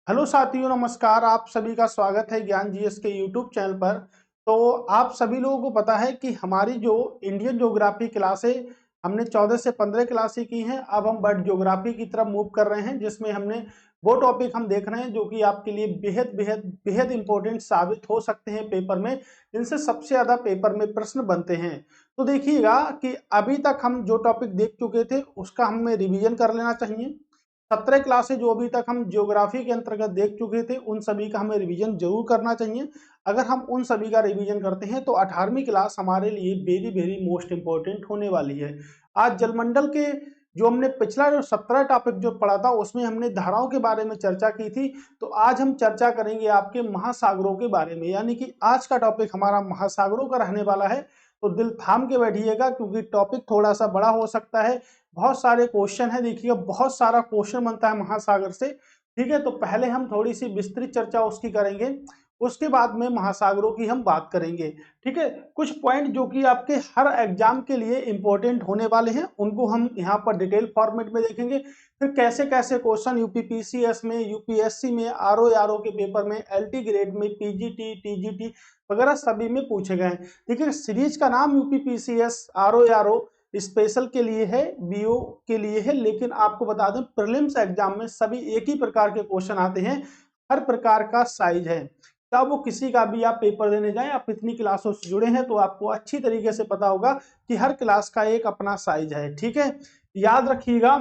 Hello साथियों, नमस्कार। आप सभी का स्वागत है ज्ञान जीएस के यूट्यूब चैनल पर। तो आप सभी लोगों को पता है कि हमारी जो इंडियन ज्योग्राफी क्लास है, हमने 14 से 15 क्लासें की हैं। अब हम वर्ल्ड ज्योग्राफी की तरफ मूव कर रहे हैं, जिसमें हमने वो टॉपिक हम देख रहे हैं जो कि आपके लिए बेहद बेहद बेहद इंपॉर्टेंट साबित हो सकते हैं पेपर में। इनसे सबसे ज्यादा पेपर में प्रश्न बनते हैं। तो देखिएगा कि अभी तक हम जो टॉपिक देख चुके थे उसका हमें रिवीजन कर लेना चाहिए। 17 क्लासेज जो अभी तक हम ज्योग्राफी के अंतर्गत देख चुके थे, उन सभी का हमें रिवीजन जरूर करना चाहिए। अगर हम उन सभी का रिवीजन करते हैं तो 18वीं क्लास हमारे लिए वेरी वेरी मोस्ट इंपॉर्टेंट होने वाली है। आज जलमंडल के जो हमने पिछला जो 17 टॉपिक जो पढ़ा था उसमें हमने धाराओं के बारे में चर्चा की थी। तो आज हम चर्चा करेंगे आपके महासागरों के बारे में, यानी कि आज का टॉपिक हमारा महासागरों का रहने वाला है। तो दिल थाम के बैठिएगा, क्योंकि टॉपिक थोड़ा सा बड़ा हो सकता है। बहुत सारे क्वेश्चन है, देखिएगा बहुत सारा क्वेश्चन बनता है महासागर से। ठीक है, तो पहले हम थोड़ी सी विस्तृत चर्चा उसकी करेंगे, उसके बाद में महासागरों की हम बात करेंगे। ठीक है, कुछ पॉइंट जो कि आपके हर एग्जाम के लिए इंपॉर्टेंट होने वाले हैं उनको हम यहाँ पर डिटेल फॉर्मेट में देखेंगे। फिर कैसे कैसे क्वेश्चन यूपीपीसीएस में, यूपीएससी में, आरओ के पेपर में, एलटी ग्रेड में, पीजीटी, टीजीटी वगैरह सभी में पूछे गए हैं। देखिए, सीरीज का नाम यूपीपीसीएस आरओ स्पेशल के लिए है, बीओ के लिए है, लेकिन आपको बता दें प्रीलिम्स एग्जाम में सभी एक ही प्रकार के क्वेश्चन आते हैं। हर प्रकार का साइज है, तब वो किसी का भी आप पेपर देने जाएं, आप इतनी क्लासों से जुड़े हैं तो आपको अच्छी तरीके से पता होगा कि हर क्लास का एक अपना साइज है। ठीक है, याद रखिएगा।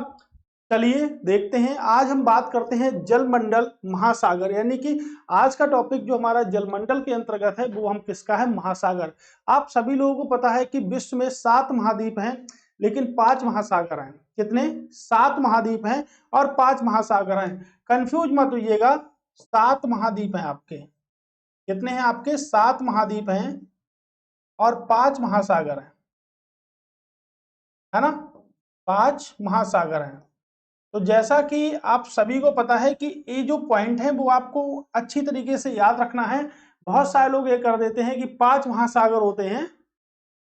चलिए देखते हैं, आज हम बात करते हैं जलमंडल महासागर, यानी कि आज का टॉपिक जो हमारा जलमंडल के अंतर्गत है वो हम किसका है, महासागर। आप सभी लोगों को पता है कि विश्व में 7 महाद्वीप हैं, लेकिन 5 महासागर हैं। कितने? 7 महाद्वीप हैं और 5 महासागर हैं। कंफ्यूज मत होइएगा, 7 महाद्वीप हैं आपके। कितने हैं आपके? 7 महाद्वीप हैं और 5 महासागर हैं, है ना? 5 महासागर हैं। तो जैसा कि आप सभी को पता है कि ये जो पॉइंट है वो आपको अच्छी तरीके से याद रखना है। बहुत सारे लोग ये कर देते हैं कि 5 महासागर होते हैं,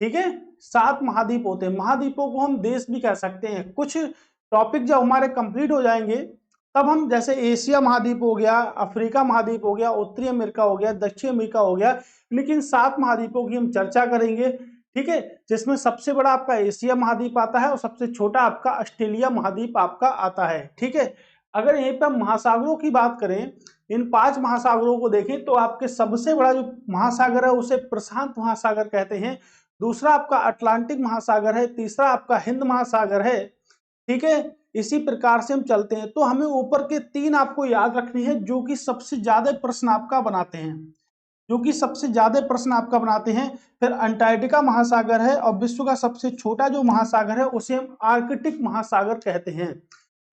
ठीक है, 7 महाद्वीप होते हैं। महाद्वीपों को हम देश भी कह सकते हैं। कुछ टॉपिक जब हमारे कंप्लीट हो जाएंगे तब हम, जैसे एशिया महाद्वीप हो गया, अफ्रीका महाद्वीप हो गया, उत्तरी अमेरिका हो गया, दक्षिण अमेरिका हो गया, लेकिन 7 महाद्वीपों की हम चर्चा करेंगे। ठीक है, जिसमें सबसे बड़ा आपका एशिया महाद्वीप आता है और सबसे छोटा आपका ऑस्ट्रेलिया महाद्वीप आपका आता है। ठीक है, अगर यहीं पर महासागरों की बात करें, इन 5 महासागरों को देखें तो आपके सबसे बड़ा जो महासागर है उसे प्रशांत महासागर कहते हैं। दूसरा आपका अटलांटिक महासागर है, तीसरा आपका हिंद महासागर है। ठीक है, इसी प्रकार से हम चलते हैं। तो हमें ऊपर के 3 आपको याद रखनी है जो कि सबसे ज्यादा प्रश्न आपका बनाते हैं, जो कि सबसे ज्यादा प्रश्न आपका बनाते हैं। फिर अंटार्कटिका महासागर है और विश्व का सबसे छोटा जो महासागर है उसे हम आर्कटिक महासागर कहते हैं।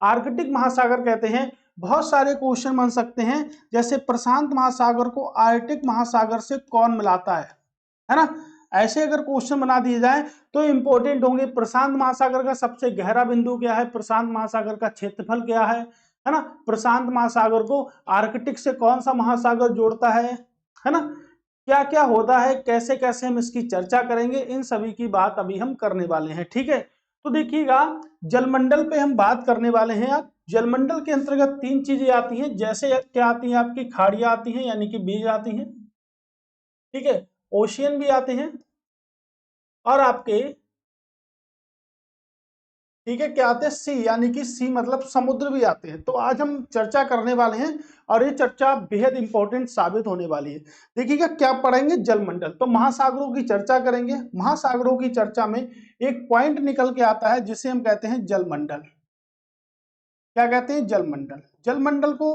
आर्कटिक महासागर कहते हैं। बहुत सारे क्वेश्चन बन सकते हैं, जैसे प्रशांत महासागर को आर्कटिक महासागर से कौन मिलाता है ना? ऐसे अगर क्वेश्चन बना दिए जाए तो इंपॉर्टेंट होंगे। प्रशांत महासागर का सबसे गहरा बिंदु क्या है, प्रशांत महासागर का क्षेत्रफल क्या है ना? प्रशांत महासागर को आर्कटिक से कौन सा महासागर जोड़ता है ना? क्या क्या होता है, कैसे कैसे हम इसकी चर्चा करेंगे, इन सभी की बात अभी हम करने वाले हैं। ठीक है, तो देखिएगा, जलमंडल पे हम बात करने वाले हैं। आप जलमंडल के अंतर्गत 3 चीजें आती हैं, जैसे क्या आती हैं आपकी, खाड़ियां आती हैं यानी कि बीज आती हैं, ठीक है, ओशियन भी आते हैं, और आपके, ठीक है, क्या आते हैं, सी, यानी कि सी मतलब समुद्र भी आते हैं। तो आज हम चर्चा करने वाले हैं और ये चर्चा बेहद इंपॉर्टेंट साबित होने वाली है। देखिएगा क्या पढ़ेंगे, जलमंडल। तो महासागरों की चर्चा करेंगे। महासागरों की चर्चा में एक पॉइंट निकल के आता है जिसे हम कहते हैं जलमंडल। क्या कहते हैं? जलमंडल। जलमंडल को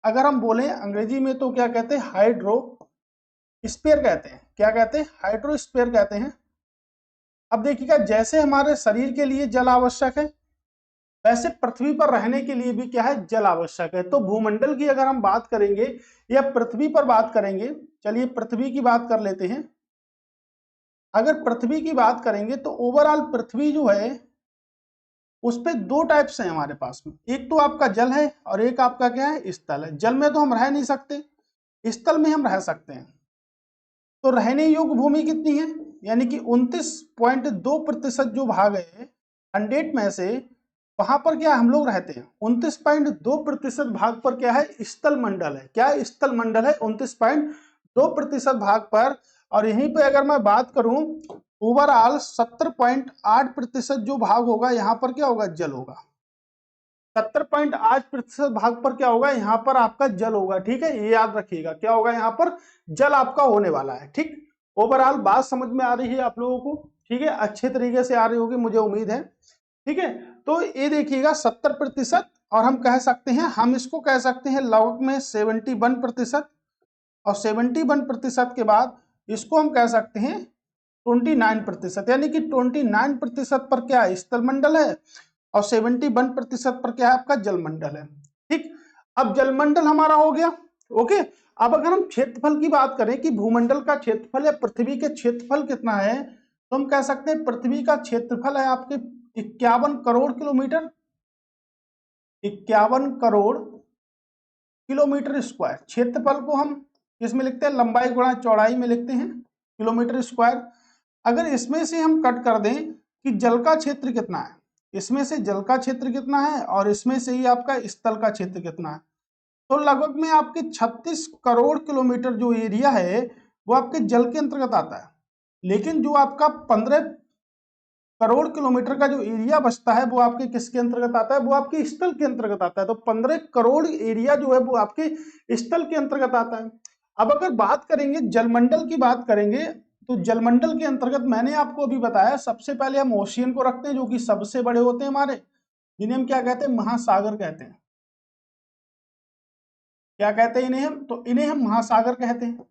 अगर हम बोले अंग्रेजी में तो क्या कहते हैं, हाइड्रो स्फीयर कहते हैं। क्या कहते हैं? हाइड्रोस्फीयर कहते हैं। अब देखिएगा, जैसे हमारे शरीर के लिए जल आवश्यक है, वैसे पृथ्वी पर रहने के लिए भी क्या है, जल आवश्यक है। तो भूमंडल की अगर हम बात करेंगे या पृथ्वी पर बात करेंगे, चलिए पृथ्वी की बात कर लेते हैं। अगर पृथ्वी की बात करेंगे तो ओवरऑल पृथ्वी जो है उस पे 2 टाइप्स हैं हमारे पास में। एक तो आपका जल है और एक आपका क्या है, स्थल है। जल में तो हम रह नहीं सकते, स्थल में हम रह सकते हैं। तो रहने योग्य भूमि कितनी है, यानी कि 29.2% जो भाग है 100 में से वहां पर क्या हम लोग रहते हैं 29.2% भाग पर क्या है स्थल मंडल है। क्या स्थल मंडल है 29.2% भाग पर। और यहीं पे अगर मैं बात करूं ओवरऑल 70.8% जो भाग होगा यहाँ पर क्या होगा जल होगा। 70.8% भाग पर क्या होगा यहाँ पर आपका जल होगा। ठीक है, ये याद रखिएगा क्या होगा यहाँ पर जल आपका होने वाला है। ठीक, ओवरऑल बात समझ में आ रही है आप लोगों को। ठीक है, अच्छे तरीके से आ रही होगी मुझे उम्मीद है। ठीक है, तो ये देखिएगा 70%। और हम कह सकते हैं, हम इसको कह सकते हैं लगभग में 71%। और 71% के बाद इसको हम कह सकते हैं 29%, यानी कि 29% पर क्या है स्थलमंडल है और 71% पर क्या है आपका जलमंडल है। ठीक, अब जलमंडल हमारा हो गया। ओके, अब अगर हम क्षेत्रफल की बात करें कि भूमंडल का क्षेत्रफल या पृथ्वी के क्षेत्रफल कितना है, तो हम कह सकते हैं पृथ्वी का क्षेत्रफल है आपके 51 crore kilometre, 51 crore kilometre square. क्षेत्रफल को हम किसमें लिखते हैं लंबाई गुणा चौड़ाई में लिखते हैं किलोमीटर स्क्वायर। अगर इसमें से हम कट कर दें कि जल का क्षेत्र कितना है, इसमें से जल का क्षेत्र कितना है और इसमें से ही आपका स्थल का क्षेत्र कितना है, तो लगभग में आपके 36 करोड़ किलोमीटर जो एरिया है वो आपके जल के अंतर्गत आता है। लेकिन जो आपका 15 करोड़ किलोमीटर का जो एरिया बचता है वो आपके किसके अंतर्गत आता है, वो आपके स्थल के अंतर्गत आता है। तो 15 करोड़ एरिया जो है वो आपके स्थल के अंतर्गत आता है। अब अगर बात करेंगे जलमंडल की बात करेंगे, तो जलमंडल के अंतर्गत मैंने आपको अभी बताया सबसे पहले हम ओशियन को रखते हैं जो कि सबसे बड़े होते हैं हमारे, जिन्हें हम क्या कहते हैं महासागर कहते हैं। क्या कहते हैं इन्हें हम, तो इन्हें हम महासागर कहते हैं।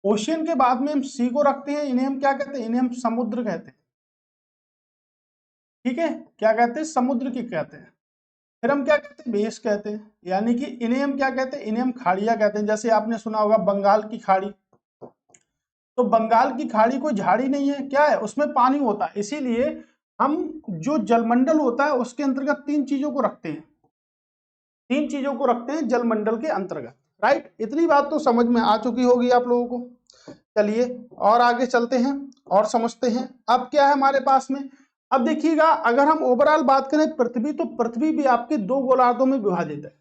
ओशियन के बाद में हम सी को रखते हैं, इन्हें हम क्या कहते हैं, इन्हें हम समुद्र कहते हैं। ठीक है, क्या कहते हैं समुद्र की कहते हैं। फिर हम क्या कहते हैं बेस कहते हैं, यानी कि इन्हें हम क्या कहते हैं, इन्हें हम खाड़ियां कहते हैं। जैसे आपने सुना होगा बंगाल की खाड़ी, तो बंगाल की खाड़ी कोई झाड़ी नहीं है, क्या है उसमें पानी होता है। इसीलिए हम जो जलमंडल होता है उसके अंतर्गत तीन चीजों को रखते हैं, तीन चीजों को रखते हैं जलमंडल के अंतर्गत। राइट, इतनी बात तो समझ में आ चुकी होगी आप लोगों को। चलिए और आगे चलते हैं और समझते हैं अब क्या है हमारे पास में। अब देखिएगा अगर हम ओवरऑल बात करें पृथ्वी, तो पृथ्वी भी आपके दो गोलार्धों में विभाजित है।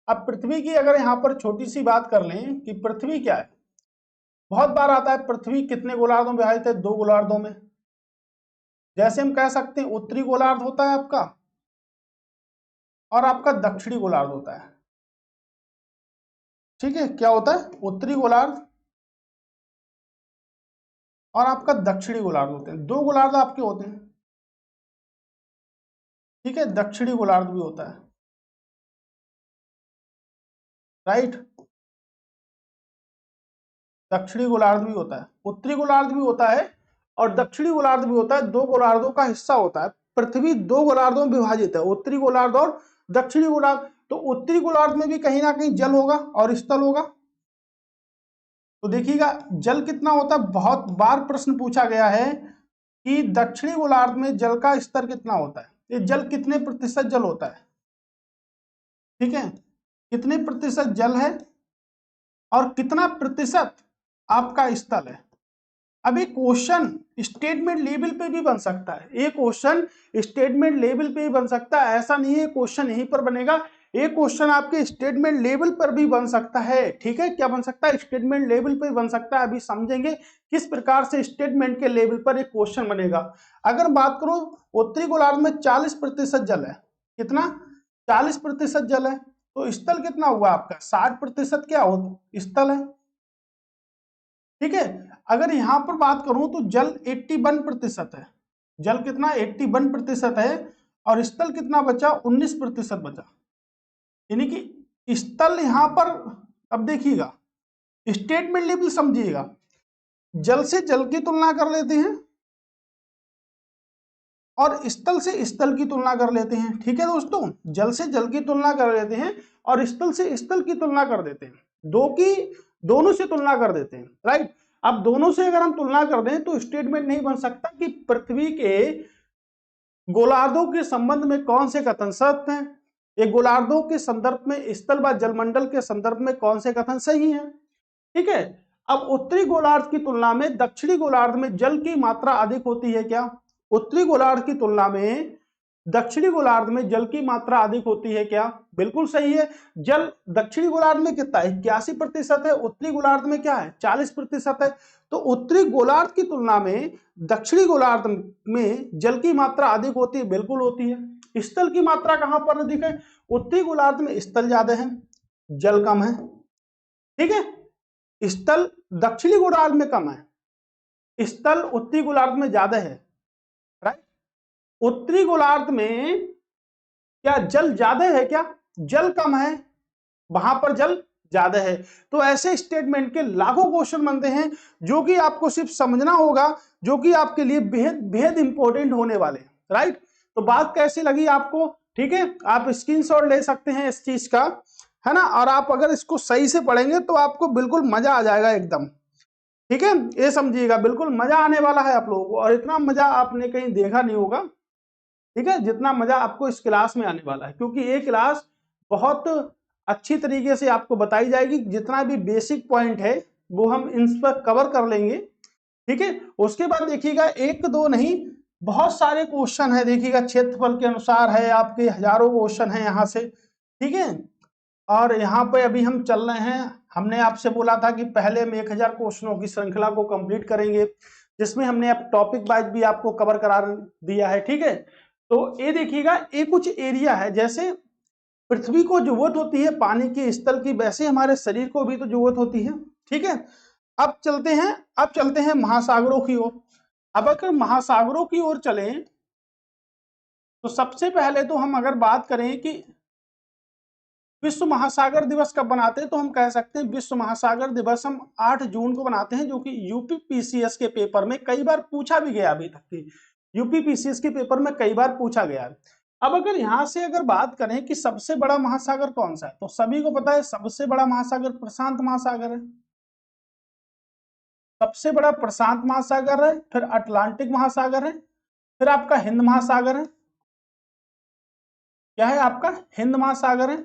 अब पृथ्वी की अगर यहाँ पर छोटी सी बात कर लें कि पृथ्वी क्या है, बहुत बार आता है पृथ्वी कितने गोलार्धों में विभाजित है, दो गोलार्धों में। जैसे हम कह सकते हैं उत्तरी गोलार्ध होता है आपका और आपका दक्षिणी गोलार्ध होता है। ठीक है, क्या होता है उत्तरी गोलार्ध और आपका दक्षिणी गोलार्ध होते हैं, दो गोलार्ध आपके होते हैं। ठीक है, दक्षिणी गोलार्ध भी होता है। राइट, दक्षिणी गोलार्ध भी होता है, उत्तरी गोलार्ध भी होता है और दक्षिणी गोलार्ध भी होता है। दो गोलार्धों का हिस्सा होता है। पृथ्वी दो गोलार्धों में विभाजित है, उत्तरी गोलार्ध और दक्षिणी गोलार्ध। तो उत्तरी गोलार्ध में भी कहीं ना कहीं जल होगा और स्थल होगा। तो देखिएगा जल कितना होता है, बहुत बार प्रश्न पूछा गया है कि दक्षिणी गोलार्ध में जल का स्तर कितना होता है, ये जल कितने प्रतिशत जल होता है। ठीक है, कितने प्रतिशत जल है और कितना प्रतिशत आपका स्थल है। अब एक क्वेश्चन स्टेटमेंट लेवल पे भी बन सकता है, एक क्वेश्चन स्टेटमेंट लेवल पे भी बन सकता है। ऐसा नहीं है क्वेश्चन यहीं पर बनेगा, एक क्वेश्चन आपके स्टेटमेंट लेवल पर भी बन सकता है। ठीक है, क्या बन सकता है, स्टेटमेंट लेवल पे बन सकता है। अभी समझेंगे किस प्रकार से स्टेटमेंट के लेवल पर एक क्वेश्चन बनेगा। अगर बात करो उत्तरी गोलार्ध में 40% जल है, कितना 40% जल है, तो स्थल कितना हुआ आपका 60% क्या हो स्थल है। ठीक है, अगर यहां पर बात करूं तो जल 81% है, जल कितना 81% है और स्थल कितना बचा 19% बचा। यानी कि स्थल यहां पर, अब देखिएगा स्टेटमेंट लेवल समझिएगा, जल से जल की तुलना कर लेते हैं और स्थल से स्थल की तुलना कर लेते हैं। ठीक है दोस्तों, जल से जल की तुलना कर लेते हैं और स्थल से स्थल की तुलना कर देते हैं, दोनों से तुलना कर देते हैं। राइट, अब दोनों से अगर हम तुलना कर दें तो स्टेटमेंट नहीं बन सकता कि पृथ्वी के गोलार्धों के संबंध में कौन से कथन सत्य हैं, एक गोलार्धों के संदर्भ में स्थल व जलमंडल के संदर्भ में कौन से कथन सही हैं। ठीक है, अब उत्तरी गोलार्ध की तुलना में दक्षिणी गोलार्ध में जल की मात्रा अधिक होती है क्या, उत्तरी गोलार्ध की तुलना में दक्षिणी गोलार्ध में जल की मात्रा अधिक होती है क्या? बिल्कुल सही है। जल दक्षिणी गोलार्ध में कितना है? 81% है। उत्तरी गोलार्ध में क्या है? 40% है। तो उत्तरी गोलार्ध की तुलना में दक्षिणी गोलार्ध में जल की मात्रा अधिक होती है, बिल्कुल होती है। स्थल की मात्रा कहां पर अधिक है? उत्तरी गोलार्ध में स्थल ज्यादा है, जल कम है। ठीक है, स्थल दक्षिणी गोलार्ध में कम है, स्थल उत्तरी गोलार्ध में ज्यादा है, राइट। उत्तरी गोलार्ध में क्या जल ज्यादा है? क्या जल कम है? वहां पर जल ज्यादा है। तो ऐसे स्टेटमेंट के लाखों क्वेश्चन बनते हैं जो कि आपको सिर्फ समझना होगा, जो कि आपके लिए बेहद बेहद इंपॉर्टेंट होने वाले हैं, राइट। तो बात कैसी लगी आपको? ठीक है, आप स्क्रीनशॉट ले सकते हैं इस चीज का, है ना। और आप अगर इसको सही से पढ़ेंगे तो आपको बिल्कुल मजा आ जाएगा एकदम। ठीक है, ये समझिएगा, बिल्कुल मजा आने वाला है आप लोगों को, और इतना मजा आपने कहीं देखा नहीं होगा, ठीक है, जितना मजा आपको इस क्लास में आने वाला है। क्योंकि ये क्लास बहुत अच्छी तरीके से आपको बताई जाएगी, जितना भी बेसिक पॉइंट है वो हम इन पर कवर कर लेंगे। ठीक है, उसके बाद देखिएगा, एक दो नहीं बहुत सारे क्वेश्चन है, देखिएगा क्षेत्रफल के अनुसार है, आपके हजारों क्वेश्चन है यहाँ से। ठीक है, और यहाँ पे अभी हम चल रहे हैं, हमने आपसे बोला था कि पहले हम 1000 क्वेश्चनों की श्रृंखला को कंप्लीट करेंगे, जिसमें हमने अब टॉपिक वाइज भी आपको कवर करा दिया है। ठीक है, तो ये देखिएगा, ये कुछ एरिया है, जैसे पृथ्वी को जरूरत होती है पानी के स्थल की, वैसे हमारे शरीर को भी तो जरूरत होती है। ठीक है, अब चलते हैं महासागरों की ओर। अब अगर महासागरों की ओर चलें तो सबसे पहले तो हम अगर बात करें कि विश्व महासागर दिवस कब बनाते हैं, तो हम कह सकते हैं विश्व महासागर दिवस हम 8 जून को बनाते हैं, जो कि यूपी पीसीएस के पेपर में कई बार पूछा भी गया, अभी तक की यूपी पीसीएस के पेपर में कई बार पूछा गया। अब अगर यहां से अगर बात करें कि सबसे बड़ा महासागर कौन सा है, तो सभी को पता है सबसे बड़ा महासागर प्रशांत महासागर है। सबसे बड़ा प्रशांत महासागर है, फिर अटलांटिक महासागर है, फिर आपका हिंद महासागर है। क्या है? आपका हिंद महासागर है,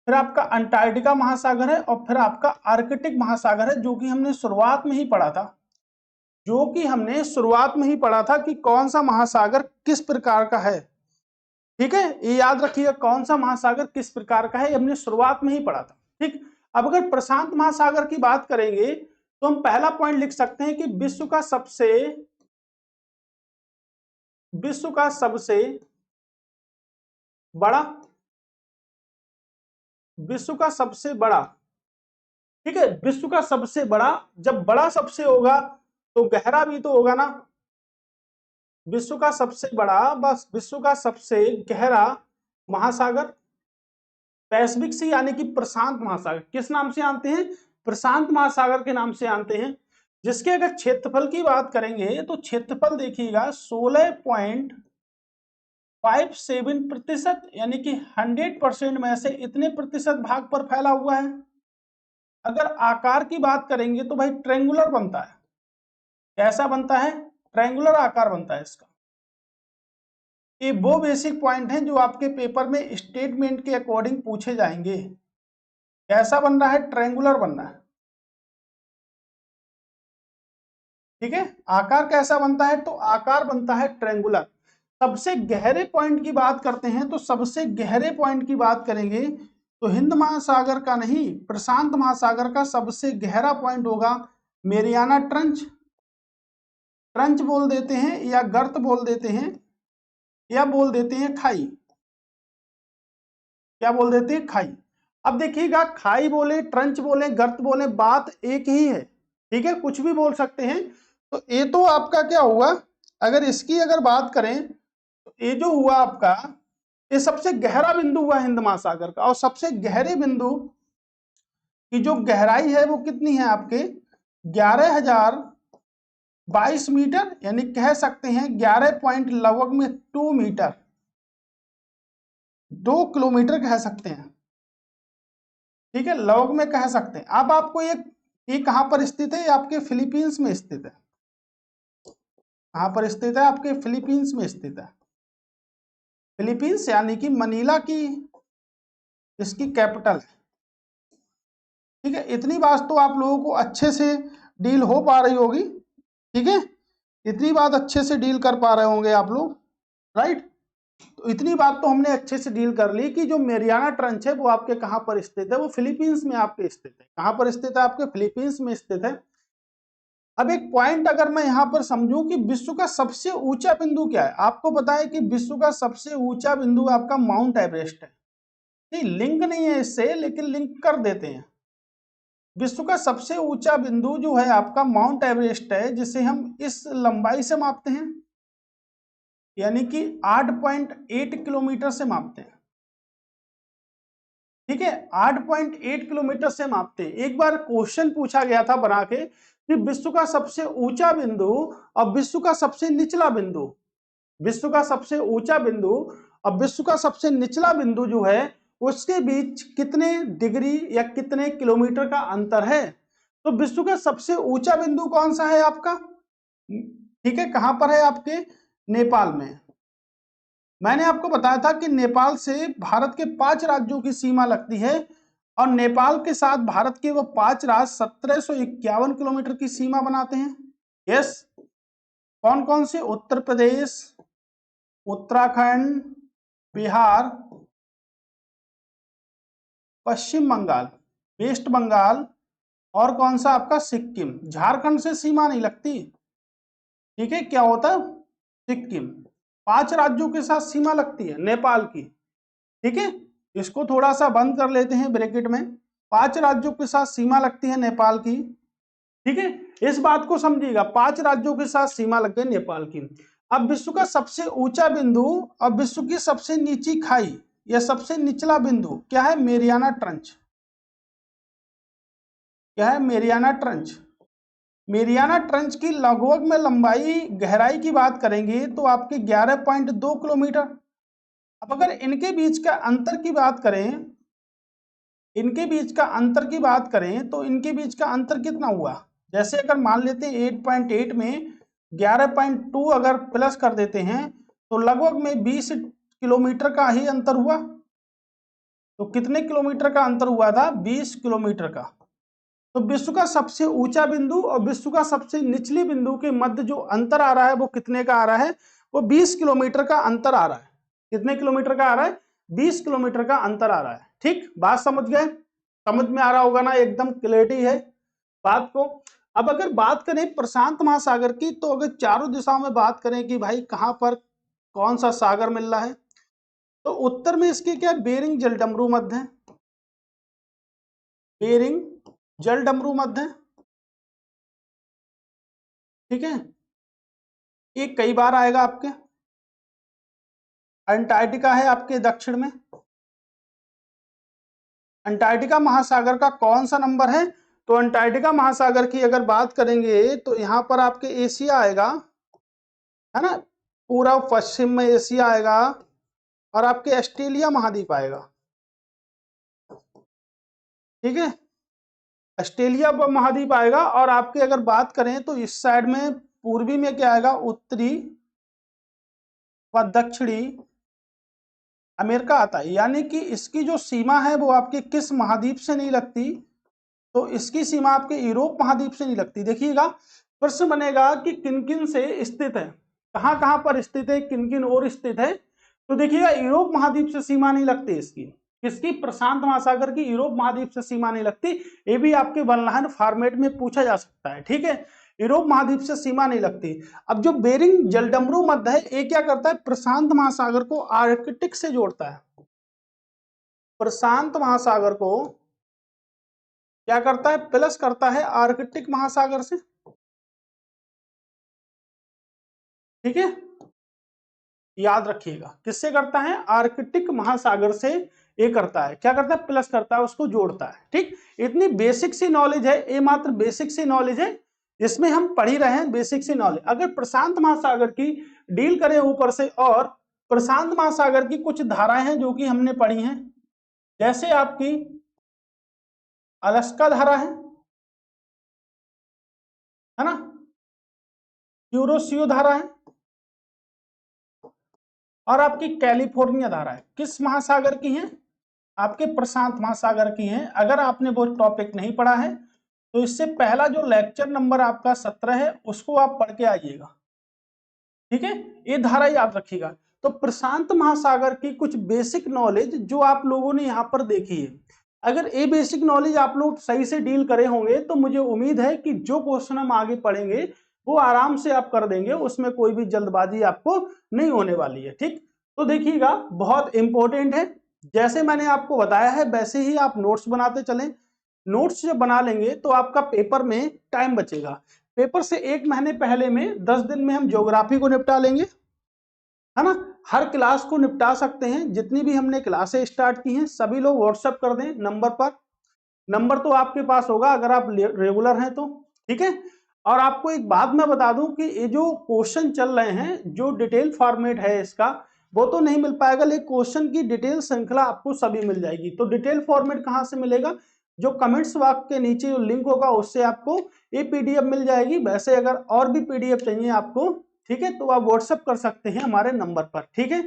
फिर आपका अंटार्कटिका महासागर है, और फिर आपका आर्कटिक महासागर है, जो कि हमने शुरुआत में ही पढ़ा था, कि कौन सा महासागर किस प्रकार का है। ठीक है, ये याद रखिएगा, कौन सा महासागर किस प्रकार का है, ये हमने शुरुआत में ही पढ़ा था। ठीक, अब अगर प्रशांत महासागर की बात करेंगे तो हम पहला पॉइंट लिख सकते हैं कि विश्व का सबसे बड़ा, ठीक है, विश्व का सबसे बड़ा, जब बड़ा सबसे होगा तो गहरा भी तो होगा ना। विश्व का सबसे बड़ा, बस विश्व का सबसे गहरा महासागर पैसिफिक सी, यानी कि प्रशांत महासागर। किस नाम से जानते हैं? प्रशांत महासागर के नाम से जानते हैं। जिसके अगर क्षेत्रफल की बात करेंगे तो क्षेत्रफल देखिएगा 16.57%, यानी कि 100% में से इतने प्रतिशत भाग पर फैला हुआ है। अगर आकार की बात करेंगे तो भाई ट्रायंगुलर बनता है। कैसा बनता है? ट्रायंगुलर आकार बनता है इसका। ये वो बेसिक पॉइंट हैं जो आपके पेपर में स्टेटमेंट के अकॉर्डिंग पूछे जाएंगे। कैसा बन रहा है? ट्रायंगुलर बन रहा है। ठीक है, आकार कैसा बनता है? तो आकार बनता है ट्रायंगुलर। सबसे गहरे पॉइंट की बात करते हैं, तो सबसे गहरे पॉइंट की बात करेंगे तो हिंद महासागर का नहीं, प्रशांत महासागर का सबसे गहरा पॉइंट होगा मेरियाना ट्रंच। ट्रंच बोल देते हैं, या गर्त बोल देते हैं, या बोल देते हैं खाई। क्या बोल देते हैं? खाई। अब देखिएगा, खाई बोले, ट्रंच बोले, गर्त बोले, बात एक ही है। ठीक है, कुछ भी बोल सकते हैं। तो ये तो आपका क्या हुआ, अगर इसकी अगर बात करें तो ये जो हुआ आपका, ये सबसे गहरा बिंदु हुआ हिंद महासागर का। और सबसे गहरे बिंदु की जो गहराई है वो कितनी है आपके? 11,022 मीटर, यानी कह सकते हैं 11 पॉइंट लगभग में 2 मीटर, 2 किलोमीटर कह सकते हैं। ठीक है, लगभग में कह सकते हैं। अब आपको ये कहां पर स्थित है? आपके फिलीपींस में स्थित है। कहां पर स्थित है? आपके फिलीपींस में स्थित है। फिलीपींस यानी कि मनीला की इसकी कैपिटल है। ठीक है, इतनी बात तो आप लोगों को अच्छे से डील हो पा रही होगी। ठीक है, इतनी बात अच्छे से डील कर पा रहे होंगे आप लोग। राइट। तो इतनी बात तो हमने अच्छे से डील कर ली कि जो मेरियाना ट्रंच है वो आपके कहां पर स्थित है, वो फिलीपींस में आपके स्थित है। कहां पर स्थित है? आपके फिलीपींस में स्थित है। अब एक पॉइंट अगर मैं यहां पर समझूं कि विश्व का सबसे ऊंचा बिंदु क्या है, आपको पता है कि विश्व का सबसे ऊंचा बिंदु आपका माउंट एवरेस्ट है। नहीं, लिंक नहीं है इससे, लेकिन लिंक कर देते हैं। विश्व का सबसे ऊंचा बिंदु जो है आपका माउंट एवरेस्ट है, जिसे हम इस लंबाई से मापते हैं, यानी कि 8.8 किलोमीटर से मापते हैं। ठीक है, 8.8 किलोमीटर से मापते हैं। एक बार क्वेश्चन पूछा गया था बना के कि विश्व का सबसे ऊंचा बिंदु और विश्व का सबसे निचला बिंदु, विश्व का सबसे ऊंचा बिंदु और विश्व का सबसे निचला बिंदु जो है उसके बीच कितने डिग्री या कितने किलोमीटर का अंतर है। तो विश्व का सबसे ऊंचा बिंदु कौन सा है आपका? ठीक है, कहां पर है? आपके नेपाल में। मैंने आपको बताया था कि नेपाल से भारत के 5 राज्यों की सीमा लगती है और नेपाल के साथ भारत के वो 5 राज्य 1751 किलोमीटर की सीमा बनाते हैं। यस, कौन कौन से? उत्तर प्रदेश, उत्तराखंड, बिहार, पश्चिम बंगाल, वेस्ट बंगाल और कौन सा आपका? सिक्किम। झारखंड से सीमा नहीं लगती। ठीक है, क्या होता है? सिक्किम। 5 राज्यों के साथ सीमा लगती है नेपाल की। ठीक है, इसको थोड़ा सा बंद कर लेते हैं ब्रैकेट में। 5 राज्यों के साथ सीमा लगती है नेपाल की। ठीक है, इस बात को समझिएगा, 5 राज्यों के साथ सीमा लग गई नेपाल की। अब विश्व का सबसे ऊंचा बिंदु और विश्व की सबसे नीची खाई या सबसे निचला बिंदु क्या है? Mariana trench. क्या है? Mariana trench. मेरियाना ट्रंच की लगभग में लंबाई गहराई की बात करेंगे तो आपके 11.2 किलोमीटर। अब अगर इनके बीच का अंतर की बात करें, इनके बीच का अंतर की बात करें तो इनके बीच का अंतर कितना हुआ? जैसे अगर मान लेते हैं 8.8 में 11.2 अगर प्लस कर देते हैं तो लगभग में 20 किलोमीटर का ही अंतर हुआ। तो कितने किलोमीटर का अंतर हुआ था? 20 किलोमीटर का। तो विश्व का सबसे ऊंचा बिंदु और विश्व का सबसे निचले बिंदु के मध्य जो अंतर आ रहा है वो कितने का आ रहा है? वो 20 किलोमीटर का अंतर आ रहा है। कितने किलोमीटर का आ रहा है? 20 किलोमीटर का अंतर आ रहा है। ठीक, बात समझ गए? समझ में आ रहा होगा ना? एकदम क्लैरिटी है बात को। अब अगर बात करें प्रशांत महासागर की, तो अगर चारों दिशाओं में बात करें कि भाई कहां पर कौन सा सागर मिल रहा है, तो उत्तर में इसके क्या? बेरिंग जलडमरू मध्य है। बेरिंग जलडमरू मध्य है। ठीक है, ये कई बार आएगा आपके। अंटार्कटिका है आपके दक्षिण में। अंटार्कटिका महासागर का कौन सा नंबर है? तो अंटार्कटिका महासागर की अगर बात करेंगे तो यहां पर आपके एशिया आएगा, है ना, पूरा पश्चिम में एशिया आएगा और आपके ऑस्ट्रेलिया महाद्वीप आएगा। ठीक है, ऑस्ट्रेलिया महाद्वीप आएगा और आपके अगर बात करें तो इस साइड में पूर्वी में क्या आएगा? उत्तरी व दक्षिणी अमेरिका आता है। यानी कि इसकी जो सीमा है वो आपके किस महाद्वीप से नहीं लगती? तो इसकी सीमा आपके यूरोप महाद्वीप से नहीं लगती। देखिएगा, प्रश्न बनेगा कि किन किन से स्थित है, कहां कहां पर स्थित है, किन किन और स्थित है। तो देखिएगा, यूरोप महाद्वीप से सीमा नहीं लगती इसकी। किसकी? प्रशांत महासागर की यूरोप महाद्वीप से सीमा नहीं लगती। ये भी आपके वन लाइन फॉर्मेट में पूछा जा सकता है। ठीक है, यूरोप महाद्वीप से सीमा नहीं लगती। अब जो बेरिंग जलडमरू मध्य है, ये क्या करता है? प्रशांत महासागर को आर्कटिक से जोड़ता है। प्रशांत महासागर को क्या करता है? प्लस करता है आर्कटिक महासागर से। ठीक है, याद रखिएगा, किससे करता है? आर्कटिक महासागर से ये करता है। क्या करता है? प्लस करता है, उसको जोड़ता है। ठीक, इतनी बेसिक सी नॉलेज है, ये मात्र बेसिक सी नॉलेज है, इसमें हम पढ़ ही रहे हैं बेसिक सी नॉलेज। अगर प्रशांत महासागर की डील करें ऊपर से, और प्रशांत महासागर की कुछ धाराएं हैं जो कि हमने पढ़ी हैं, जैसे आपकी अलास्का धारा है ना, यूरोसियो धारा है और आपकी कैलिफोर्निया धारा है। किस महासागर की है? आपके प्रशांत महासागर की है। अगर आपने वो टॉपिक नहीं पढ़ा है तो इससे पहला जो लेक्चर नंबर आपका 17 है उसको आप पढ़ के आइएगा। ठीक है, ये धारा याद रखिएगा। तो प्रशांत महासागर की कुछ बेसिक नॉलेज जो आप लोगों ने यहाँ पर देखी है, अगर ये बेसिक नॉलेज आप लोग सही से डील करे होंगे तो मुझे उम्मीद है कि जो क्वेश्चन हम आगे पढ़ेंगे वो आराम से आप कर देंगे, उसमें कोई भी जल्दबाजी आपको नहीं होने वाली है। ठीक, तो देखिएगा बहुत इंपॉर्टेंट है, जैसे मैंने आपको बताया है वैसे ही आप नोट्स बनाते चलें। नोट्स जब बना लेंगे तो आपका पेपर में टाइम बचेगा। पेपर से 1 महीने पहले में 10 दिन में हम ज्योग्राफी को निपटा लेंगे, है ना। हर क्लास को निपटा सकते हैं, जितनी भी हमने क्लासें स्टार्ट की हैं सभी लोग व्हाट्सएप कर दें नंबर पर। नंबर तो आपके पास होगा अगर आप रेगुलर हैं तो, ठीक है। और आपको एक बात मैं बता दूं कि ये जो क्वेश्चन चल रहे हैं, जो डिटेल फॉर्मेट है इसका, वो तो नहीं मिल पाएगा, लेकिन क्वेश्चन की डिटेल श्रृंखला आपको सभी मिल जाएगी। तो डिटेल फॉर्मेट कहां से मिलेगा? जो कमेंट्स बॉक्स के नीचे जो लिंक होगा उससे आपको ये पीडीएफ मिल जाएगी। वैसे अगर और भी पीडीएफ चाहिए आपको, ठीक है, तो आप व्हाट्सएप कर सकते हैं हमारे नंबर पर, ठीक है,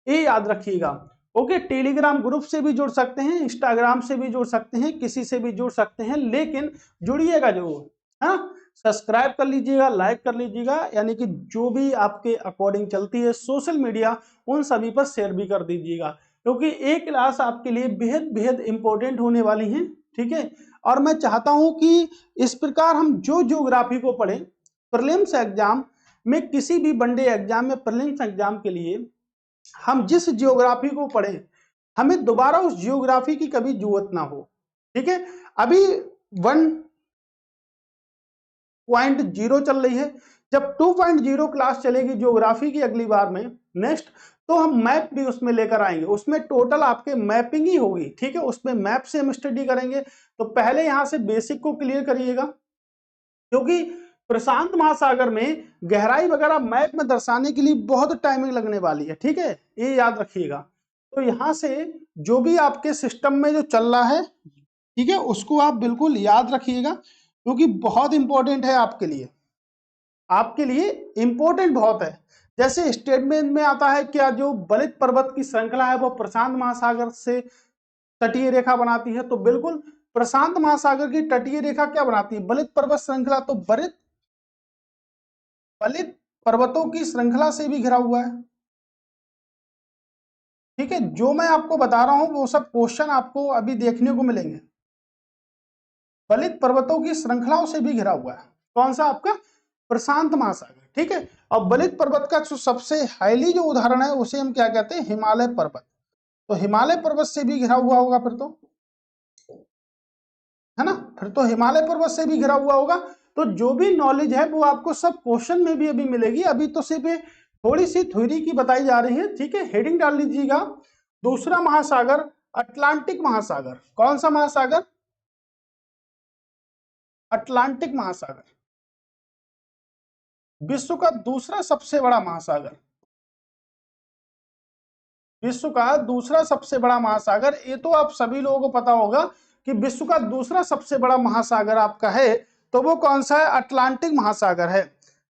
ये याद रखिएगा। ओके, टेलीग्राम ग्रुप से भी जुड़ सकते हैं, इंस्टाग्राम से भी जुड़ सकते हैं, किसी से भी जुड़ सकते हैं, लेकिन जुड़िएगा जरूर, हाँ। सब्सक्राइब कर लीजिएगा, लाइक कर लीजिएगा, यानी कि जो भी आपके अकॉर्डिंग चलती है सोशल मीडिया उन सभी पर शेयर भी कर दीजिएगा, क्योंकि एक क्लास आपके लिए बेहद बेहद इंपॉर्टेंट होने वाली है, ठीक है। और मैं चाहता हूं कि इस प्रकार हम जो ज्योग्राफी को पढ़ें प्रीलिम्स एग्जाम में, किसी भी वनडे एग्जाम में प्रीलिम्स एग्जाम के लिए हम जिस जियोग्राफी को पढ़ें हमें दोबारा उस जियोग्राफी की कभी जरूरत ना हो, ठीक है। अभी 1.0 चल रही है, जब 2.0 क्लास चलेगी ज्योग्राफी की अगली बार में नेक्स्ट, तो हम मैप भी उसमें लेकर आएंगे, उसमें टोटल आपके मैपिंग ही होगी, ठीक है। उसमें मैप से हम स्टडी करेंगे। तो पहले यहां से बेसिक को क्लियर करिएगा, क्योंकि प्रशांत महासागर में गहराई वगैरह मैप में दर्शाने के लिए बहुत टाइमिंग लगने वाली है, ठीक है, ये याद रखिएगा। तो यहां से जो भी आपके सिस्टम में जो चल रहा है, ठीक है, उसको आप बिल्कुल याद रखिएगा, क्योंकि बहुत इंपॉर्टेंट है आपके लिए, आपके लिए इंपॉर्टेंट बहुत है। जैसे स्टेटमेंट में आता है क्या, जो बलित पर्वत की श्रृंखला है वो प्रशांत महासागर से तटीय रेखा बनाती है, तो बिल्कुल प्रशांत महासागर की तटीय रेखा क्या बनाती है? बलित पर्वत श्रृंखला। तो बलित पर्वतों की श्रृंखला से भी घिरा हुआ है, ठीक है। जो मैं आपको बता रहा हूं वो सब क्वेश्चन आपको अभी देखने को मिलेंगे। बलित पर्वतों की श्रृंखलाओं से भी घिरा हुआ है, कौन सा? आपका प्रशांत महासागर, ठीक है। और बलित पर्वत का जो सबसे हाईली जो उदाहरण है उसे हम क्या कहते हैं? हिमालय पर्वत। तो हिमालय पर्वत से भी घिरा हुआ होगा फिर तो, है ना, फिर तो हिमालय पर्वत से भी घिरा हुआ होगा। तो जो भी नॉलेज है वो आपको सब क्वेश्चन में भी अभी मिलेगी, अभी तो सिर्फ थोड़ी सी थ्योरी की बताई जा रही है, ठीक है। हेडिंग डाल लीजिएगा, दूसरा महासागर अटलांटिक महासागर। कौन सा महासागर? अटलांटिक महासागर, विश्व का दूसरा सबसे बड़ा महासागर, विश्व का दूसरा सबसे बड़ा महासागर। ये तो आप सभी लोगों को पता होगा कि विश्व का दूसरा सबसे बड़ा महासागर आपका है, तो वो कौन सा है? अटलांटिक महासागर है।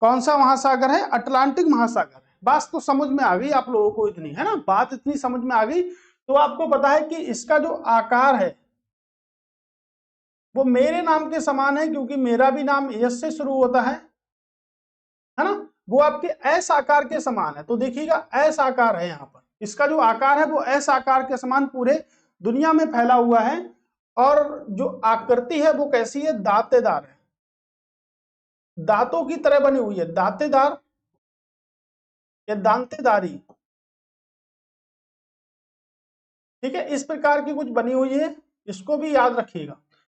कौन सा महासागर है? अटलांटिक महासागर। बात तो समझ में आ गई आप लोगों को इतनी, है ना, बात इतनी समझ में आ गई। तो आपको पता है कि इसका जो आकार है वो मेरे नाम के समान है, क्योंकि मेरा भी नाम यस से शुरू होता है ना। वो आपके एस आकार के समान है। तो देखिएगा एस आकार है, यहाँ पर इसका जो आकार है वो एस आकार के समान पूरे दुनिया में फैला हुआ है। और जो आकृति है वो कैसी है? दांतेदार है, दांतों की तरह बनी हुई है, दांतेदार या दांतेदारी, ठीक है, इस प्रकार की कुछ बनी हुई है, इसको भी याद रखिएगा,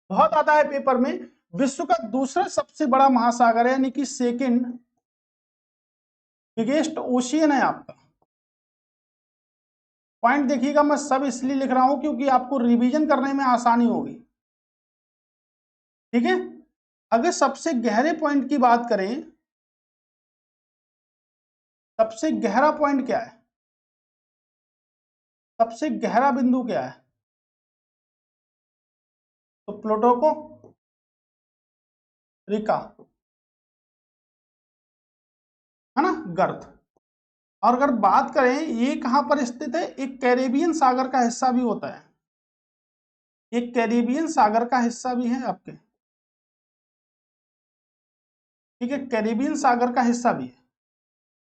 बहुत आता है पेपर में। विश्व का दूसरा सबसे बड़ा महासागर है, यानी कि सेकंड बिगेस्ट ओशियन है आपका। पॉइंट देखिएगा, मैं सब इसलिए लिख रहा हूं क्योंकि आपको रिवीजन करने में आसानी होगी, ठीक है। अगर सबसे गहरे पॉइंट की बात करें, सबसे गहरा पॉइंट क्या है? सबसे गहरा बिंदु क्या है? तो प्लूटो को रिका, है ना, गर्थ। और अगर बात करें ये कहां पर स्थित है, एक कैरेबियन सागर का हिस्सा भी होता है, एक कैरेबियन सागर का हिस्सा भी है आपके, ठीक है, कैरेबियन सागर का हिस्सा भी है।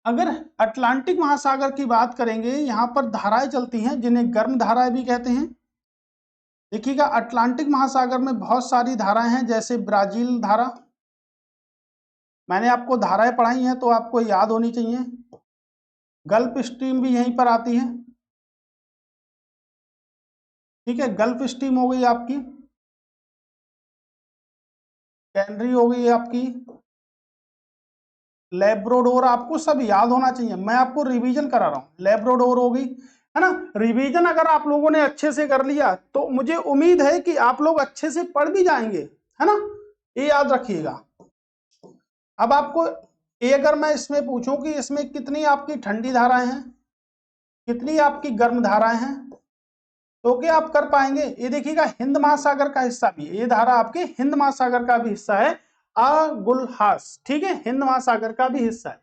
अगर अटलांटिक महासागर की बात करेंगे, यहाँ पर धाराएं चलती हैं जिन्हें गर्म धाराएं भी कहते हैं। देखिएगा अटलांटिक महासागर में बहुत सारी धाराएं हैं, जैसे ब्राजील धारा, मैंने आपको धाराएं पढ़ाई हैं तो आपको याद होनी चाहिए। गल्फ स्ट्रीम भी यहीं पर आती है, ठीक है, गल्फ स्ट्रीम हो गई आपकी, कैनरी हो गई आपकी, लेब्रोडोर, आपको सब याद होना चाहिए, मैं आपको रिवीजन करा रहा हूं। लेब्रोडोर हो गई, है ना। रिवीजन अगर आप लोगों ने अच्छे से कर लिया तो मुझे उम्मीद है कि आप लोग अच्छे से पढ़ भी जाएंगे, है ना, ये याद रखिएगा। अब आपको ये अगर मैं इसमें पूछूं कि इसमें कितनी आपकी ठंडी धाराएं हैं, कितनी आपकी गर्म धाराएं हैं, तो क्या आप कर पाएंगे? ये देखिएगा हिंद महासागर का हिस्सा भी है, ये धारा आपके हिंद महासागर का भी हिस्सा है, अगुलहास, ठीक है, हिंद महासागर का भी हिस्सा है।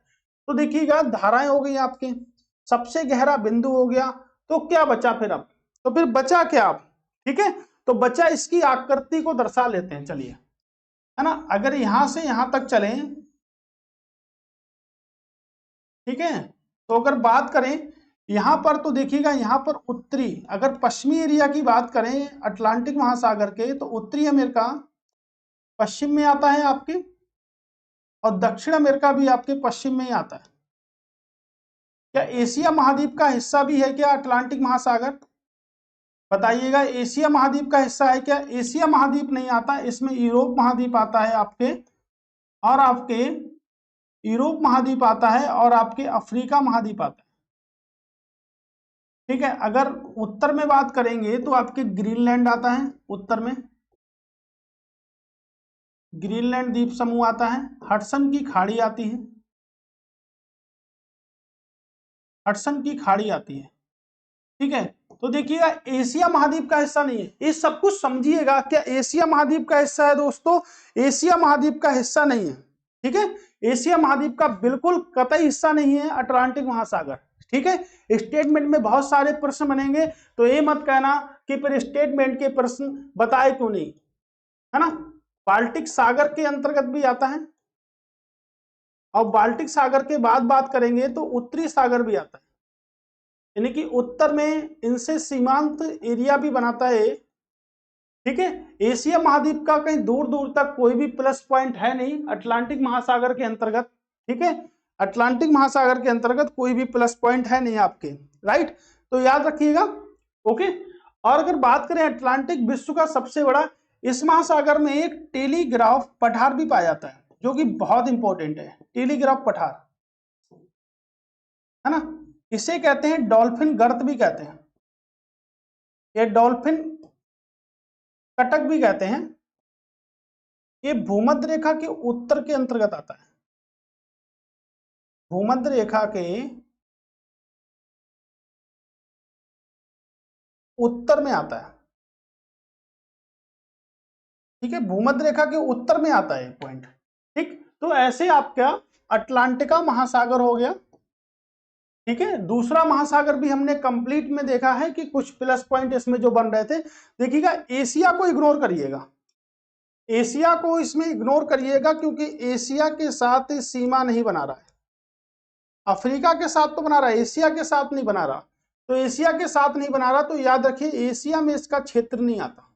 तो देखिएगा धाराएं हो गई आपके, सबसे गहरा बिंदु हो गया, तो क्या बचा फिर अब? तो फिर बचा क्या अब? ठीक है, तो बचा इसकी आकृति को दर्शा लेते हैं, चलिए, है ना। अगर यहां से यहां तक चलें, ठीक है, तो अगर बात करें यहां पर, तो देखिएगा यहां पर उत्तरी, अगर पश्चिमी एरिया की बात करें अटलांटिक महासागर के, तो उत्तरी अमेरिका पश्चिम में आता है आपके, और दक्षिण अमेरिका भी आपके पश्चिम में ही आता है। क्या एशिया महाद्वीप का हिस्सा भी है क्या अटलांटिक महासागर? बताइएगा, एशिया महाद्वीप का हिस्सा है क्या? एशिया महाद्वीप नहीं आता, इसमें यूरोप महाद्वीप आता है आपके, और आपके यूरोप महाद्वीप आता है, और आपके अफ्रीका महाद्वीप आता है, ठीक है। अगर उत्तर में बात करेंगे तो आपके ग्रीनलैंड आता है, उत्तर में ग्रीनलैंड द्वीप समूह आता है, हडसन की खाड़ी आती है, हडसन की खाड़ी आती है, ठीक है। तो देखिएगा एशिया महाद्वीप का हिस्सा नहीं है, ये सब कुछ समझिएगा। क्या एशिया महाद्वीप का हिस्सा है दोस्तों? एशिया महाद्वीप का हिस्सा नहीं है, ठीक है, एशिया महाद्वीप का बिल्कुल कतई हिस्सा नहीं है अटलांटिक महासागर, ठीक है। स्टेटमेंट में बहुत सारे प्रश्न बनेंगे, तो ये मत कहना कि फिर स्टेटमेंट के प्रश्न बताए क्यों नहीं, है ना। बाल्टिक सागर के अंतर्गत भी आता है, और बाल्टिक सागर के बाद बात करेंगे तो उत्तरी सागर भी आता है, यानी कि उत्तर में इनसे सीमांत एरिया भी बनाता है, ठीक है। एशिया महाद्वीप का कहीं दूर दूर तक कोई भी प्लस पॉइंट है नहीं अटलांटिक महासागर के अंतर्गत, ठीक है, अटलांटिक महासागर के अंतर्गत कोई भी प्लस पॉइंट है नहीं आपके, राइट, तो याद रखिएगा, ओके। और अगर बात करें अटलांटिक विश्व का सबसे बड़ा, इस महासागर में एक टेलीग्राफ पठार भी पाया जाता है, जो कि बहुत इंपॉर्टेंट है, टेलीग्राफ पठार, है ना, इसे कहते हैं डॉल्फिन गर्त भी कहते हैं, ये डॉल्फिन कटक भी कहते हैं। ये भूमध्य रेखा के उत्तर के अंतर्गत आता है, भूमध्य रेखा के उत्तर में आता है, ठीक है, भूमध्य रेखा के उत्तर में आता है पॉइंट, ठीक। तो ऐसे आपका अटलांटिका महासागर हो गया, ठीक है। दूसरा महासागर भी हमने कंप्लीट में देखा है कि कुछ प्लस पॉइंट इसमें जो बन रहे थे। देखिएगा एशिया को इग्नोर करिएगा, एशिया को इसमें इग्नोर करिएगा, क्योंकि एशिया के साथ सीमा नहीं बना रहा है, अफ्रीका के साथ तो बना रहा है, एशिया के साथ नहीं बना रहा, तो एशिया के साथ नहीं बना रहा, तो याद रखिए एशिया में इसका क्षेत्र नहीं आता,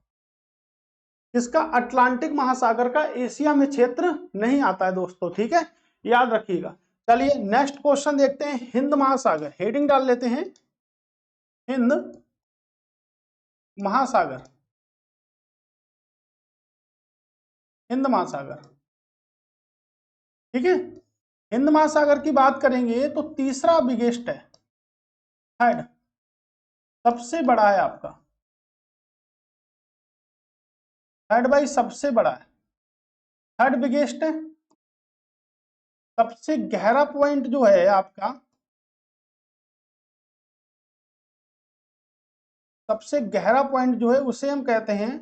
इसका अटलांटिक महासागर का एशिया में क्षेत्र नहीं आता है दोस्तों, ठीक है, याद रखिएगा। चलिए नेक्स्ट क्वेश्चन देखते हैं, हिंद महासागर, हेडिंग डाल लेते हैं हिंद महासागर, हिंद महासागर, ठीक है। हिंद महासागर की बात करेंगे तो तीसरा बिगेस्ट है, थर्ड सबसे बड़ा है आपका, थर्ड भाई सबसे बड़ा है, थर्ड बिगेस्ट है। सबसे गहरा पॉइंट जो है आपका, सबसे गहरा पॉइंट जो है उसे हम कहते हैं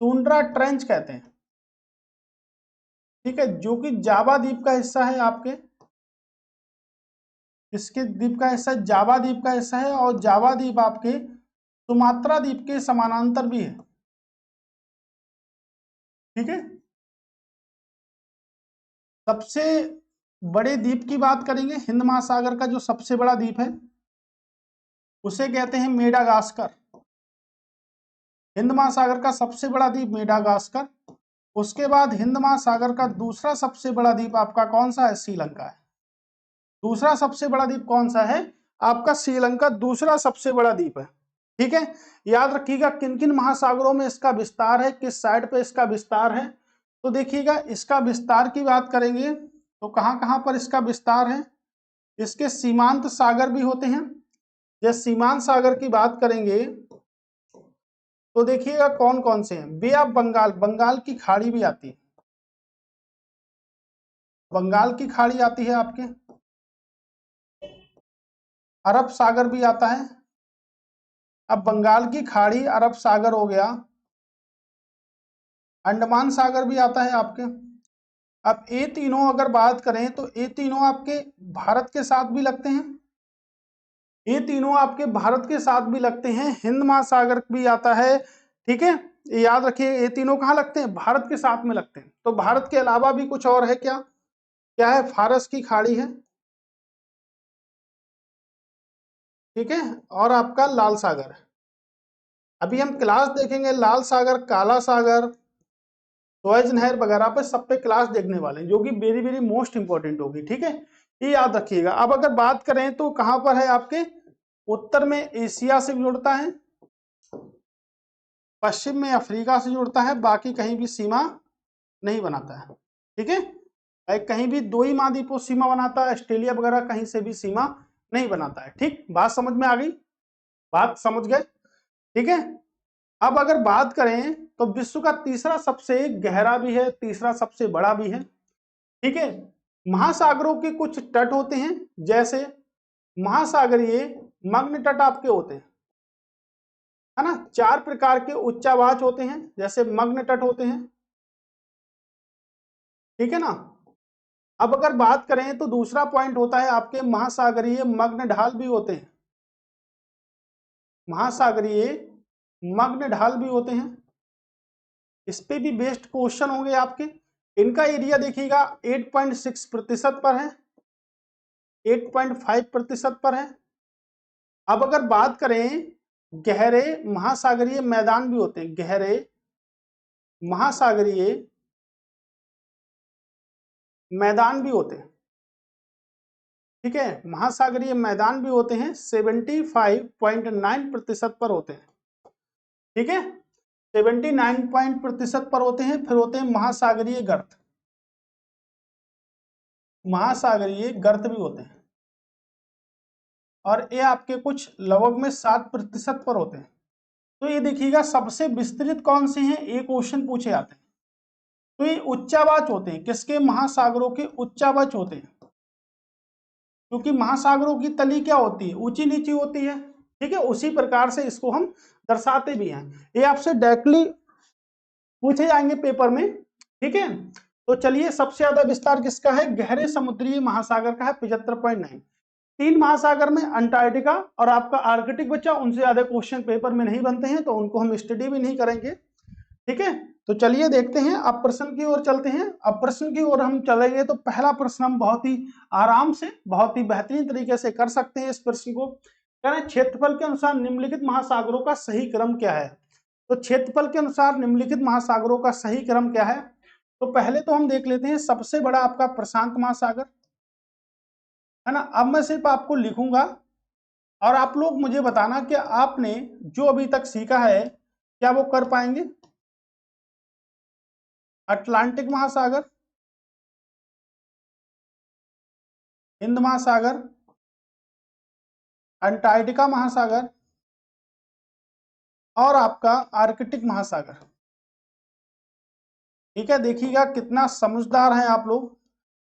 टुंड्रा ट्रेंच कहते हैं, ठीक है, जो कि जावा द्वीप का हिस्सा है आपके, इसके द्वीप का हिस्सा जावा द्वीप का हिस्सा है, और जावा द्वीप आपके सुमात्रा द्वीप के समानांतर भी है, ठीक है। सबसे बड़े द्वीप की बात करेंगे, हिंद महासागर का जो सबसे बड़ा द्वीप है उसे कहते हैं मेडागास्कर। हिंद महासागर का सबसे बड़ा द्वीप मेडागास्कर। उसके बाद हिंद महासागर का दूसरा सबसे बड़ा द्वीप आपका कौन सा है? श्रीलंका है। दूसरा सबसे बड़ा द्वीप कौन सा है? आपका श्रीलंका दूसरा सबसे बड़ा द्वीप है। ठीक है, याद रखिएगा किन किन महासागरों में इसका विस्तार है, किस साइड पे इसका विस्तार है। तो देखिएगा इसका विस्तार की बात करेंगे तो कहां कहां पर इसका विस्तार है। इसके सीमांत सागर भी होते हैं। जैसे सीमांत सागर की बात करेंगे तो देखिएगा कौन कौन से हैं। बे ऑफ बंगाल, बंगाल की खाड़ी भी आती है, बंगाल की खाड़ी आती है आपके। अरब सागर भी आता है। अब बंगाल की खाड़ी, अरब सागर हो गया, अंडमान सागर भी आता है आपके। अब ये तीनों अगर बात करें तो ये तीनों आपके भारत के साथ भी लगते हैं, ये तीनों आपके भारत के साथ भी लगते हैं। हिंद महासागर भी आता है। ठीक है, याद रखिए ये तीनों कहाँ लगते हैं? भारत के साथ में लगते हैं। तो भारत के अलावा भी कुछ और है क्या? क्या है? फारस की खाड़ी है। ठीक है, और आपका लाल सागर है। अभी हम क्लास देखेंगे लाल सागर, काला सागर, सुएज नहर वगैरह पे सब पे क्लास देखने वाले हैं, जो कि वेरी वेरी मोस्ट इंपॉर्टेंट होगी। ठीक है, ये याद रखिएगा। अब अगर बात करें तो कहां पर है आपके? उत्तर में एशिया से जुड़ता है, पश्चिम में अफ्रीका से जुड़ता है, बाकी कहीं भी सीमा नहीं बनाता है। ठीक है, कहीं भी दो ही महाद्वीपों सीमा बनाता है, ऑस्ट्रेलिया वगैरह कहीं से भी सीमा नहीं बनाता है। ठीक, बात समझ में आ गई? बात समझ गए? ठीक है, अब अगर बात करें तो विश्व का तीसरा सबसे गहरा भी है, तीसरा सबसे बड़ा भी है। ठीक है, महासागरों के कुछ तट होते हैं, जैसे महासागरीय मग्न तट आपके होते हैं, है ना। 4 प्रकार के उच्चावाच होते हैं, जैसे मग्न तट होते हैं। ठीक है ना। अब अगर बात करें तो दूसरा पॉइंट होता है आपके महासागरीय मग्न ढाल भी होते हैं, महासागरीय मग्न ढाल भी होते हैं। इस पे भी बेस्ड क्वेश्चन होंगे आपके। इनका एरिया देखिएगा 8.6% पर है, 8.5% पर है। अब अगर बात करें गहरे महासागरीय मैदान भी होते हैं, गहरे महासागरीय मैदान भी होते हैं। ठीक है, महासागरीय मैदान भी होते हैं, 75.9% पर होते हैं। ठीक है, 79% पर होते हैं। फिर होते हैं महासागरीय गर्त, महासागरीय गर्त भी होते हैं, और ये आपके कुछ लवग में 7% पर होते हैं। तो ये देखिएगा सबसे विस्तृत कौन से हैं, ये क्वेश्चन पूछे जाते हैं। तो ये उच्चावाच होते हैं, किसके? महासागरों के उच्चावाच होते हैं, क्योंकि महासागरों की तली क्या होती है? ऊंची नीची होती है। ठीक है, उसी प्रकार से इसको हम दर्शाते भी हैं। ये आपसे डायरेक्टली पूछे जाएंगे पेपर में। ठीक है, तो चलिए सबसे ज्यादा विस्तार किसका है? गहरे समुद्री महासागर का है, 75.9। 3 महासागर में अंटार्कटिका और आपका आर्कटिक बचा, उनसे ज्यादा क्वेश्चन पेपर में नहीं बनते हैं, तो उनको हम स्टडी भी नहीं करेंगे। ठीक है, तो चलिए देखते हैं, अब प्रश्न की ओर चलते हैं। अब प्रश्न की ओर हम चलेंगे तो पहला प्रश्न हम बहुत ही आराम से, बहुत ही बेहतरीन तरीके से कर सकते हैं। इस प्रश्न को कह रहे हैं क्षेत्रफल के अनुसार निम्नलिखित महासागरों का सही क्रम क्या है। तो क्षेत्रफल के अनुसार निम्नलिखित महासागरों का सही क्रम क्या है? तो पहले तो हम देख लेते हैं सबसे बड़ा आपका प्रशांत महासागर है ना। अब मैं सिर्फ आपको लिखूंगा और आप लोग मुझे बताना कि आपने जो अभी तक सीखा है क्या वो कर पाएंगे। अटलांटिक महासागर, हिंद महासागर, अंटार्कटिका महासागर और आपका आर्कटिक महासागर। ठीक है, देखिएगा कितना समझदार हैं आप लोग।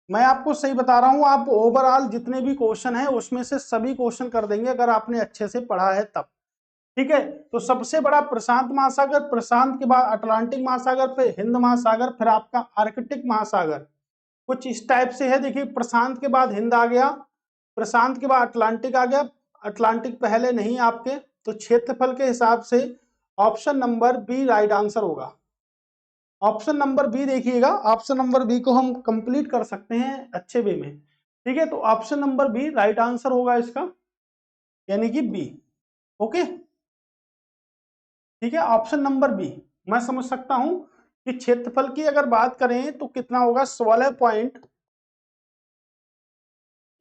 मैं आपको सही बता रहा हूं, आप ओवरऑल जितने भी क्वेश्चन हैं उसमें से सभी क्वेश्चन कर देंगे अगर आपने अच्छे से पढ़ा है तब। ठीक है, तो सबसे बड़ा प्रशांत महासागर, प्रशांत के बाद अटलांटिक महासागर, फिर हिंद महासागर, फिर आपका आर्कटिक महासागर। कुछ इस टाइप से है। देखिए प्रशांत के बाद हिंद आ गया, प्रशांत के बाद अटलांटिक आ गया, अटलांटिक पहले नहीं आपके। तो क्षेत्रफल के हिसाब से option number B right answer होगा। ऑप्शन नंबर बी देखिएगा, ऑप्शन नंबर बी को हम कंप्लीट कर सकते हैं अच्छे वे में। ठीक है, तो option number B right answer होगा इसका, यानी कि बी। ओके, ठीक है, ऑप्शन नंबर बी। मैं समझ सकता हूं कि क्षेत्रफल की अगर बात करें तो कितना होगा, 16 पॉइंट,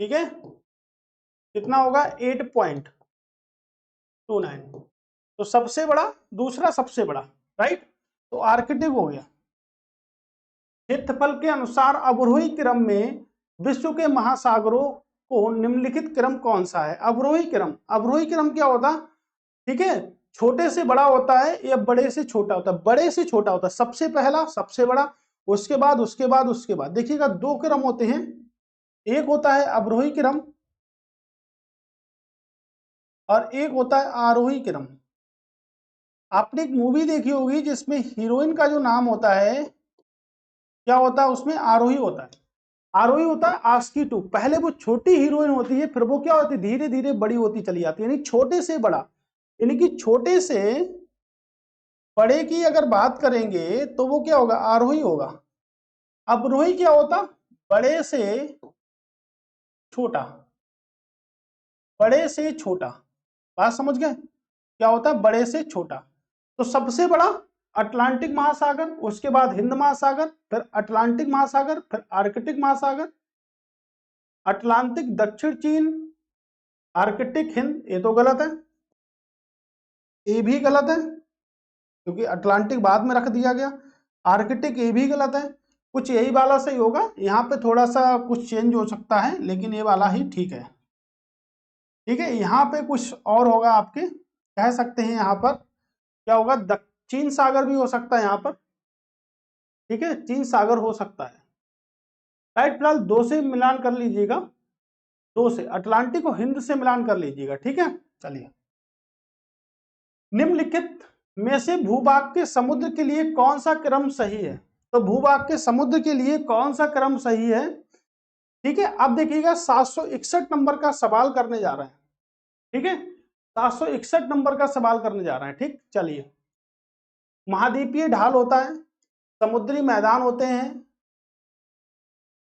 ठीक है, कितना होगा 8.29। तो सबसे बड़ा, दूसरा सबसे बड़ा, राइट, तो आर्कटिक हो गया। क्षेत्रफल के अनुसार अवरोही क्रम में विश्व के महासागरों को निम्नलिखित क्रम कौन सा है? अवरोही क्रम, अवरोही क्रम क्या होता, ठीक है, छोटे से बड़ा होता है या बड़े से छोटा होता है? बड़े से छोटा होता है, सबसे पहला सबसे बड़ा, उसके बाद उसके बाद उसके बाद। देखिएगा दो क्रम होते हैं, एक होता है अवरोही क्रम और एक होता है आरोही क्रम। आपने एक मूवी देखी होगी जिसमें हीरोइन का जो नाम होता है क्या होता है, उसमें आरोही होता है। आरोही होता है आस्की 2। पहले वो छोटी हीरोइन होती है, फिर वो क्या होती है, धीरे धीरे बड़ी होती चली जाती है, यानी छोटे से बड़ा। यानी कि छोटे से बड़े की अगर बात करेंगे तो वो क्या होगा, आरोही होगा। अवरोही क्या होता, बड़े से छोटा, बड़े से छोटा। बात समझ गए, क्या होता है बड़े से छोटा। तो सबसे बड़ा अटलांटिक महासागर, उसके बाद हिंद महासागर, फिर अटलांटिक महासागर, फिर आर्कटिक महासागर। अटलांटिक दक्षिण चीन, आर्कटिक हिंद, ये तो गलत है, ये भी गलत है क्योंकि अटलांटिक बाद में रख दिया गया। आर्कटिक ये भी गलत है, कुछ यही वाला सही होगा, यहाँ पे थोड़ा सा कुछ चेंज हो सकता है लेकिन ये वाला ही ठीक है। ठीक है, यहाँ पे कुछ और होगा, आपके कह सकते हैं यहाँ पर क्या होगा, दक्षिण सागर भी हो सकता है यहाँ पर, ठीक है, चीन सागर हो सकता है। राइट, फिलहाल दो से मिलान कर लीजिएगा, दो से अटलांटिक और हिंद से मिलान कर लीजिएगा, ठीक है। चलिए, निम्नलिखित में से भूभाग के समुद्र के लिए कौन सा क्रम सही है? तो भूभाग के समुद्र के लिए कौन सा क्रम सही है, ठीक है। अब देखिएगा 761 नंबर का सवाल करने जा रहे हैं, ठीक है, 761 नंबर का सवाल करने जा रहे हैं, ठीक। चलिए, महाद्वीपीय ढाल होता है, समुद्री मैदान होते हैं,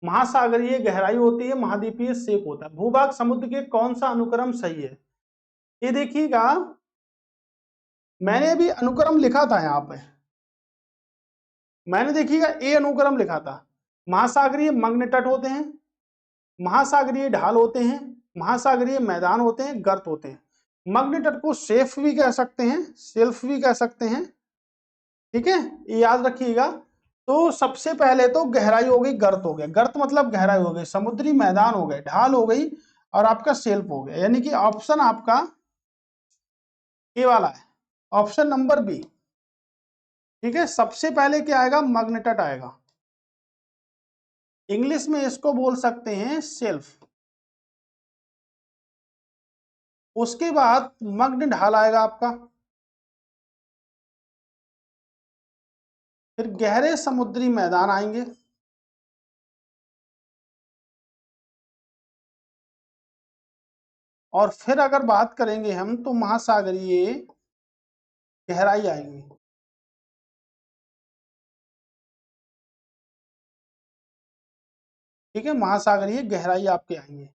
महासागरीय गहराई होती है, महाद्वीपीय शेप होता है। भूभाग समुद्र के कौन सा अनुक्रम सही है? ये देखिएगा, मैंने अभी अनुक्रम लिखा था यहाँ पे, मैंने देखिएगा ए अनुक्रम लिखा था। महासागरीय मग्न तट होते हैं, महासागरीय ढाल होते हैं, महासागरीय मैदान होते हैं, गर्त होते हैं। मग्न तट को सेफ भी कह सकते हैं, सेल्फ भी कह सकते हैं, ठीक है, ये याद रखिएगा। तो सबसे पहले तो गहराई हो गई, गर्त हो गया, गर्त मतलब गहराई हो गई, समुद्री मैदान हो गए, ढाल हो गई और आपका सेल्फ हो गया, यानी कि ऑप्शन आपका ए वाला है, ऑप्शन नंबर बी, ठीक है। सबसे पहले क्या आएगा, मग्न तट आएगा, इंग्लिश में इसको बोल सकते हैं सेल्फ। उसके बाद मग्न ढाल आएगा आपका, फिर गहरे समुद्री मैदान आएंगे, और फिर अगर बात करेंगे हम तो महासागरीय गहराई आएंगी। ठीक है, महासागरीय गहराई आपके आएंगे।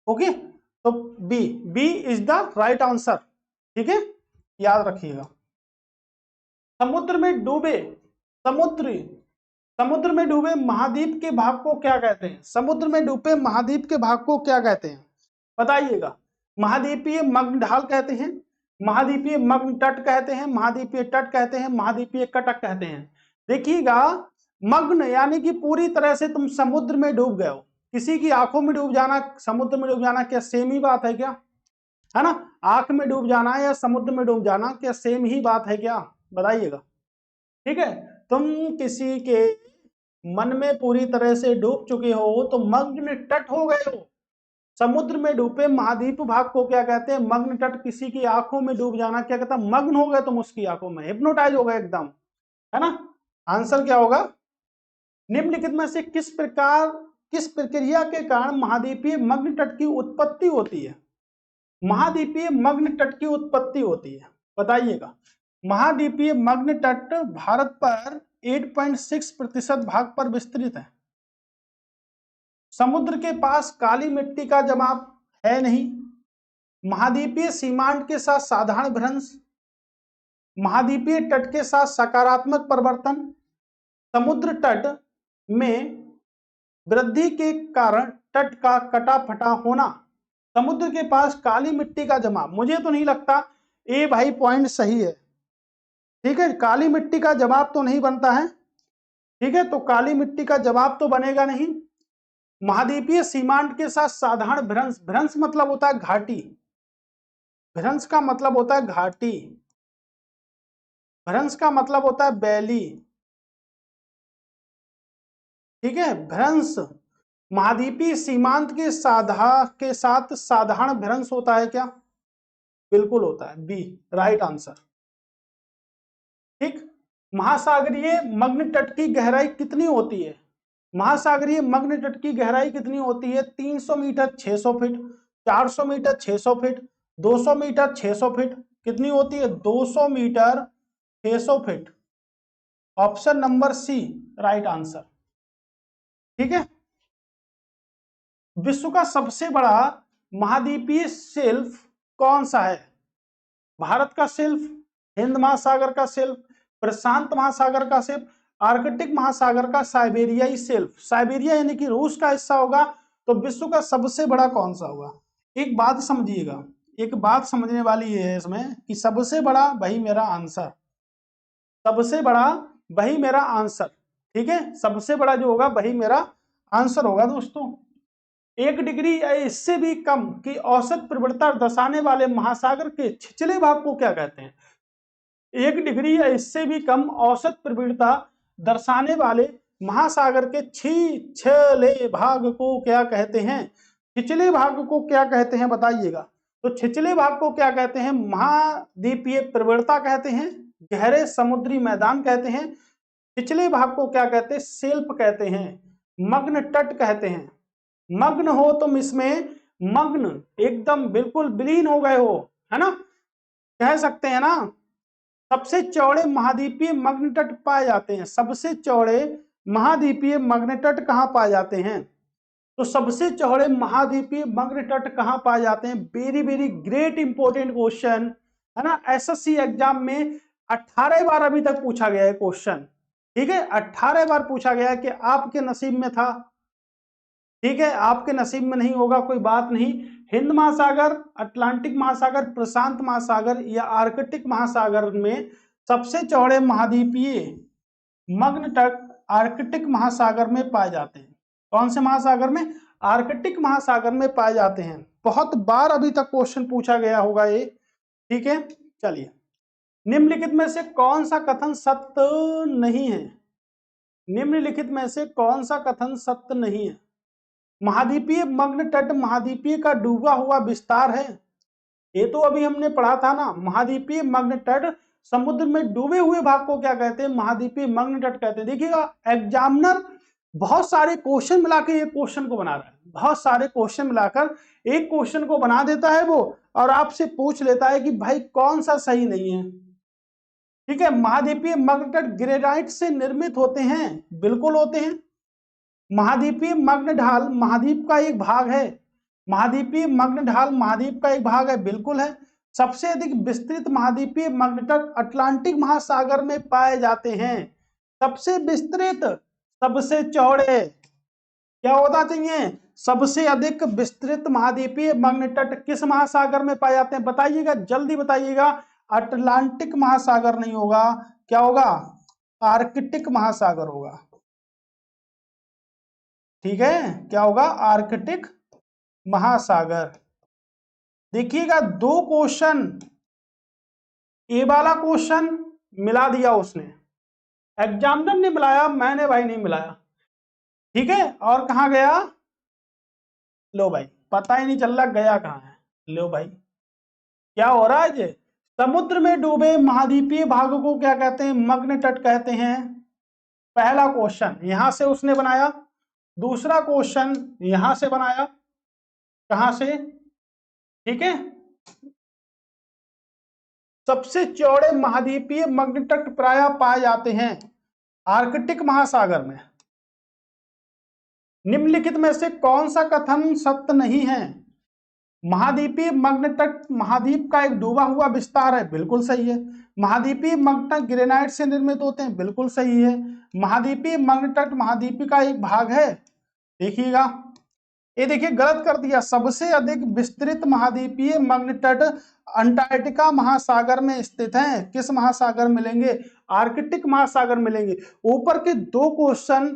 ओके, तो B, B is the right answer, ठीक है, याद रखिएगा। समुद्र में डूबे, समुद्र समुद्र में डूबे महाद्वीप के भाग को क्या कहते हैं? समुद्र में डूबे महाद्वीप के भाग को क्या कहते हैं, बताइएगा। महाद्वीपीय मग्न ढाल कहते हैं, महाद्वीपीय मग्न तट कहते हैं, महाद्वीपीय तट कहते हैं, महाद्वीपीय कटक कहते हैं। देखिएगा, मग्न यानी कि पूरी तरह से तुम समुद्र में डूब गए हो, किसी की आंखों में डूब जाना, समुद्र में डूब जाना क्या सेम ही बात है क्या? है ना, आंख में डूब जाना या समुद्र में डूब जाना क्या सेम ही बात है क्या, बताइएगा। ठीक है, तुम किसी के मन में पूरी तरह से डूब चुके हो तो मग्न तट हो गए हो। समुद्र में डूबे महाद्वीप भाग को क्या कहते हैं, मग्न तट। किसी की आंखों में डूब जाना क्या कहता है, मग्न हो गए तुम उसकी आंखों में, हिप्नोटाइज हो गए एकदम, है ना। आंसर क्या होगा, निम्नलिखित में से किस प्रक्रिया के कारण महाद्वीपीय मग्न तट की उत्पत्ति होती है? महाद्वीपीय मग्न तट की उत्पत्ति होती है, बताइएगा। महाद्वीपीय मग्न तट भारत पर 8.6% भाग पर विस्तृत है। समुद्र के पास काली मिट्टी का जमाव है नहीं। महाद्वीपीय सीमांत के साथ साधारण भ्रंश, महाद्वीपीय तट के साथ सकारात्मक परिवर्तन, समुद्र तट में वृद्धि के कारण तट का कटा फटा होना, समुद्र के पास काली मिट्टी का जमाव। मुझे तो नहीं लगता ए भाई पॉइंट सही है, ठीक है। काली मिट्टी का जवाब तो नहीं बनता है, ठीक है, तो काली मिट्टी का जवाब तो बनेगा नहीं। महाद्वीपीय सीमांत के साथ साधारण भ्रंश, भ्रंश मतलब होता है घाटी, भ्रंश का मतलब होता है घाटी, भ्रंश का मतलब होता है वैली, ठीक है। भ्रंश महाद्वीपीय सीमांत के साथ साधारण भ्रंश होता है क्या? बिल्कुल होता है, बी राइट आंसर, ठीक। महासागरीय मग्न तट की गहराई कितनी होती है? महासागरीय मग्न तट की गहराई कितनी होती है? 300 metre 600 feet, 400 metre 600 feet, 200 metre 600 feet. कितनी होती है? 200 metre 600 feet. Option number C right answer, ठीक है। विश्व का सबसे बड़ा महाद्वीपीय शेल्फ कौन सा है? भारत का शेल्फ, हिंद महासागर का शेल्फ, प्रशांत महासागर का शेल्फ, आर्कटिक महासागर का साइबेरियाई शेल्फ। साइबेरिया यानी कि रूस का हिस्सा होगा, तो विश्व का सबसे बड़ा कौन सा होगा? एक बात समझिएगा, एक बात समझने वाली है इसमें कि सबसे बड़ा वही मेरा आंसर, सबसे बड़ा वही मेरा आंसर, ठीक है। सबसे बड़ा जो होगा वही मेरा आंसर होगा दोस्तों। 1 डिग्री या इससे भी कम की औसत प्रवणता दर्शाने वाले महासागर के छिछले भाग को क्या कहते हैं? 1 डिग्री या इससे भी कम औसत प्रवणता दर्शाने वाले महासागर के छिछले भाग को क्या कहते हैं? छिछले भाग को क्या कहते हैं बताइएगा। तो छिछले भाग को क्या कहते हैं? महाद्वीपीय प्रवणता कहते हैं, गहरे समुद्री मैदान कहते हैं। छिछले भाग को क्या कहते हैं? शेल्फ कहते हैं, मग्न तट कहते हैं। मग्न हो तुम इसमें, मग्न एकदम बिल्कुल विलीन हो गए हो, है ना, कह सकते हैं ना। सबसे चौड़े महाद्वीपीय मग्न तट पाए जाते हैं, सबसे चौड़े महाद्वीपीय मग्न तट कहाँ पाए जाते हैं? तो सबसे चौड़े महाद्वीपीय मग्न तट कहाँ पाए जाते हैं? Very very great important question, है ना। एसएससी एग्जाम में 18 बार अभी तक पूछा गया है क्वेश्चन, ठीक है। 18 बार पूछा गया है कि आपके नसीब में था, ठीक है, आपके नसीब में नहीं होगा कोई बात नहीं। हिंद महासागर, अटलांटिक महासागर, प्रशांत महासागर या आर्कटिक महासागर में सबसे चौड़े महाद्वीपीय मग्न तट आर्कटिक महासागर में पाए जाते हैं। कौन से महासागर में? आर्कटिक महासागर में पाए जाते हैं। बहुत बार अभी तक क्वेश्चन पूछा गया होगा ये, ठीक है। चलिए, निम्नलिखित में से कौन सा कथन सत्य नहीं है? निम्नलिखित में से कौन सा कथन सत्य नहीं है? महाद्वीपीय मग्न तट महाद्वीपीय का डूबा हुआ विस्तार है, ये तो अभी हमने पढ़ा था ना। महाद्वीपीय मग्न तट समुद्र में डूबे हुए भाग को क्या कहते हैं? महाद्वीपीय मग्न तट कहते हैं। देखिएगा, एग्जामिनर बहुत सारे क्वेश्चन मिलाकर एक क्वेश्चन को बना रहा है, बहुत सारे क्वेश्चन मिलाकर एक क्वेश्चन को बना देता है वो, और आपसे पूछ लेता है कि भाई कौन सा सही नहीं है, ठीक है। महाद्वीपीय मग्न तट ग्रेनाइट से निर्मित होते हैं, बिल्कुल होते हैं। महाद्वीपीय मग्न ढाल महाद्वीप का एक भाग है, महाद्वीपीय मग्न ढाल महाद्वीप का एक भाग है, बिल्कुल है। सबसे अधिक विस्तृत महाद्वीपीय मग्न तट अटलांटिक महासागर में पाए जाते हैं। सबसे विस्तृत, सबसे चौड़े, क्या होना चाहिए? सबसे अधिक विस्तृत महाद्वीपीय मग्न तट किस महासागर में पाए जाते हैं? बताइएगा, जल्दी बताइएगा। अटलांटिक महासागर नहीं होगा, क्या होगा? आर्कटिक महासागर होगा, ठीक है। क्या होगा? आर्कटिक महासागर। देखिएगा, 2 क्वेश्चन, ए वाला क्वेश्चन मिला दिया उसने, एग्जामिनर ने मिलाया, मैंने भाई नहीं मिलाया, ठीक है। और कहां गया? लो भाई, पता ही नहीं चल रहा गया कहां है। लो भाई, क्या हो रहा है? समुद्र में डूबे महाद्वीपीय भाग को क्या कहते हैं? मग्न तट कहते हैं। पहला क्वेश्चन यहां से उसने बनाया, दूसरा क्वेश्चन यहां से बनाया, कहां से? ठीक है। सबसे चौड़े महाद्वीपीय मग्न तट प्रायः पाए जाते हैं आर्कटिक महासागर में, निम्नलिखित में से कौन सा कथन सत्य नहीं है? महाद्वीपीय मग्न तट महाद्वीप का एक डूबा हुआ विस्तार है, बिल्कुल सही है। महाद्वीपीय मग्न तट ग्रेनाइट से निर्मित होते हैं, बिल्कुल सही है। महाद्वीपीय मग्न तट महाद्वीप का एक भाग है, देखिएगा, ये देखिए गलत कर दिया। सबसे अधिक विस्तृत महाद्वीपीय मग्न तट अंटार्कटिका महासागर में स्थित है। किस महासागर मिलेंगे? आर्कटिक महासागर मिलेंगे। ऊपर के दो क्वेश्चन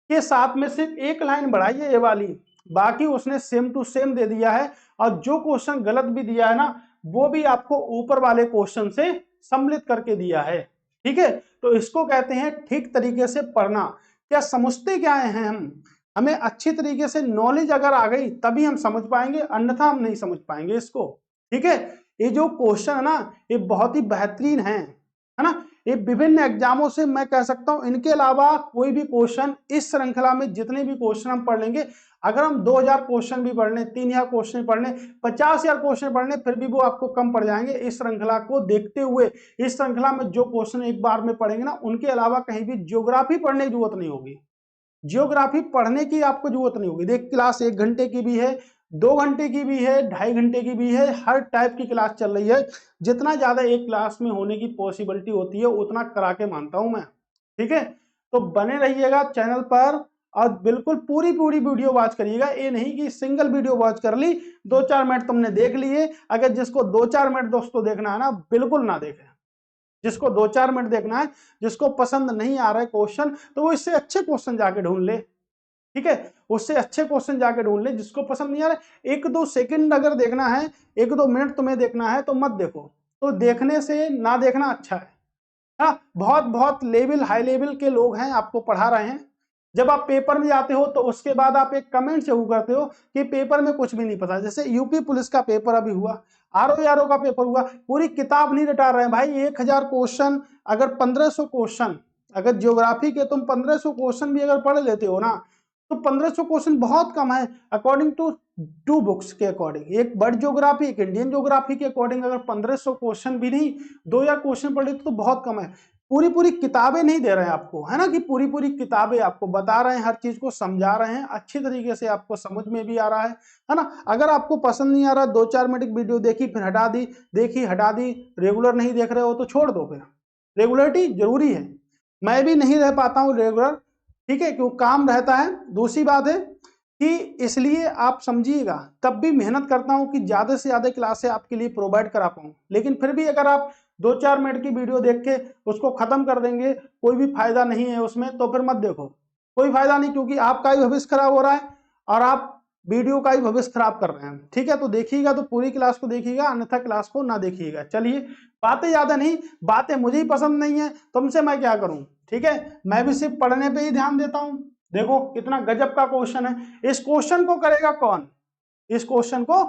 के साथ में सिर्फ एक लाइन बढ़ाई है ये वाली, बाकी उसने सेम टू सेम दे दिया है। और जो क्वेश्चन गलत भी दिया है ना, वो भी आपको ऊपर वाले क्वेश्चन से सम्मिलित करके दिया है, ठीक है। तो इसको कहते हैं ठीक तरीके से पढ़ना। क्या समझते क्या हैं हम? हमें अच्छी तरीके से नॉलेज अगर आ गई तभी हम समझ पाएंगे, अन्यथा हम नहीं समझ पाएंगे इसको, ठीक है। ये जो क्वेश्चन है ना, ये बहुत ही बेहतरीन है ना। ये विभिन्न एग्जामों से मैं कह सकता हूं, इनके अलावा कोई भी क्वेश्चन इस श्रृंखला में जितने भी क्वेश्चन हम पढ़ लेंगे, अगर हम 2000 क्वेश्चन भी पढ़ लें, 3000 क्वेश्चन पढ़ लें, 50,000 क्वेश्चन पढ़ लें, फिर भी वो आपको कम पड़ जाएंगे। इस श्रृंखला को देखते हुए, इस श्रृंखला में जो क्वेश्चन एक बार में पढ़ेंगे ना, उनके अलावा कहीं भी ज्योग्राफी पढ़ने की जरूरत नहीं होगी। ज्योग्राफी पढ़ने की आपको जरूरत नहीं होगी। देख, क्लास 1 घंटे की भी है, 2 घंटे की भी है, 2.5 घंटे की भी है, हर टाइप की क्लास चल रही है। जितना ज्यादा एक क्लास में होने की पॉसिबिलिटी होती है उतना करा के मानता हूं मैं, ठीक है। तो बने रहिएगा चैनल पर और बिल्कुल पूरी पूरी वीडियो वॉच करिएगा। ये नहीं कि सिंगल वीडियो वॉच कर ली, 2-4 मिनट तुमने देख लिए। अगर जिसको 2-4 मिनट दोस्तों देखना है ना, बिल्कुल ना देखें। जिसको 2-4 मिनट देखना है, जिसको पसंद नहीं आ रहा है क्वेश्चन, तो वो इससे अच्छे क्वेश्चन जाके ढूंढ ले, ठीक है। उससे अच्छे क्वेश्चन जाके ढूंढ ले। जिसको पसंद नहीं आ रहा है, 1-2 सेकंड अगर देखना है, 1-2 मिनट तुम्हें देखना है तो मत देखो। तो देखने से ना देखना अच्छा है। हाँ, बहुत बहुत लेवल, हाई लेवल के लोग हैं आपको पढ़ा रहे हैं। जब आप पेपर में जाते हो तो उसके बाद आप एक कमेंट जरूर करते हो कि पेपर में कुछ भी नहीं पता। जैसे यूपी पुलिस का पेपर अभी हुआ, आरओ का पेपर हुआ, पूरी किताब नहीं रटा रहे हैं भाई। 1000 क्वेश्चन, अगर 1500 क्वेश्चन, अगर ज्योग्राफी के तुम 1500 क्वेश्चन भी अगर पढ़ लेते हो ना, तो 1500 क्वेश्चन बहुत कम है। अकॉर्डिंग टू 2 बुक्स के अकॉर्डिंग, एक वर्ल्ड ज्योग्राफी, एक इंडियन ज्योग्राफी के अकॉर्डिंग, अगर 1500 क्वेश्चन भी नहीं, 2000 क्वेश्चन पढ़े तो बहुत कम है। पूरी पूरी किताबें नहीं दे रहे हैं आपको, है ना, कि पूरी पूरी किताबें आपको बता रहे हैं, हर चीज को समझा रहे हैं, अच्छी तरीके से आपको समझ में भी आ रहा है ना। अगर आपको पसंद नहीं आ रहा, 2-4 मिनट की वीडियो देखी फिर हटा दी, देखी हटा दी, रेगुलर नहीं देख रहे हो तो छोड़ दो। फिर रेगुलरिटी जरूरी है। मैं भी नहीं रह पाता हूँ रेगुलर, ठीक है, क्योंकि काम रहता है। दूसरी बात है कि इसलिए आप समझिएगा, तब भी मेहनत करता हूं कि ज्यादा से ज्यादा क्लासें आपके लिए प्रोवाइड करा पाऊं। लेकिन फिर भी अगर आप 2-4 मिनट की वीडियो देख के उसको खत्म कर देंगे, कोई भी फायदा नहीं है उसमें, तो फिर मत देखो। कोई फायदा नहीं, क्योंकि आपका ही भविष्य खराब हो रहा है और आप वीडियो का ही भविष्य खराब कर रहे हैं, ठीक है। तो देखिएगा तो पूरी क्लास को देखिएगा, अन्यथा क्लास को ना देखिएगा। चलिए, बातें ज्यादा नहीं, बातें मुझे ही पसंद नहीं है, तुमसे मैं क्या करूं, ठीक है। मैं भी सिर्फ पढ़ने पे ही ध्यान देता हूं। देखो कितना गजब का क्वेश्चन है। इस क्वेश्चन को करेगा कौन? इस क्वेश्चन को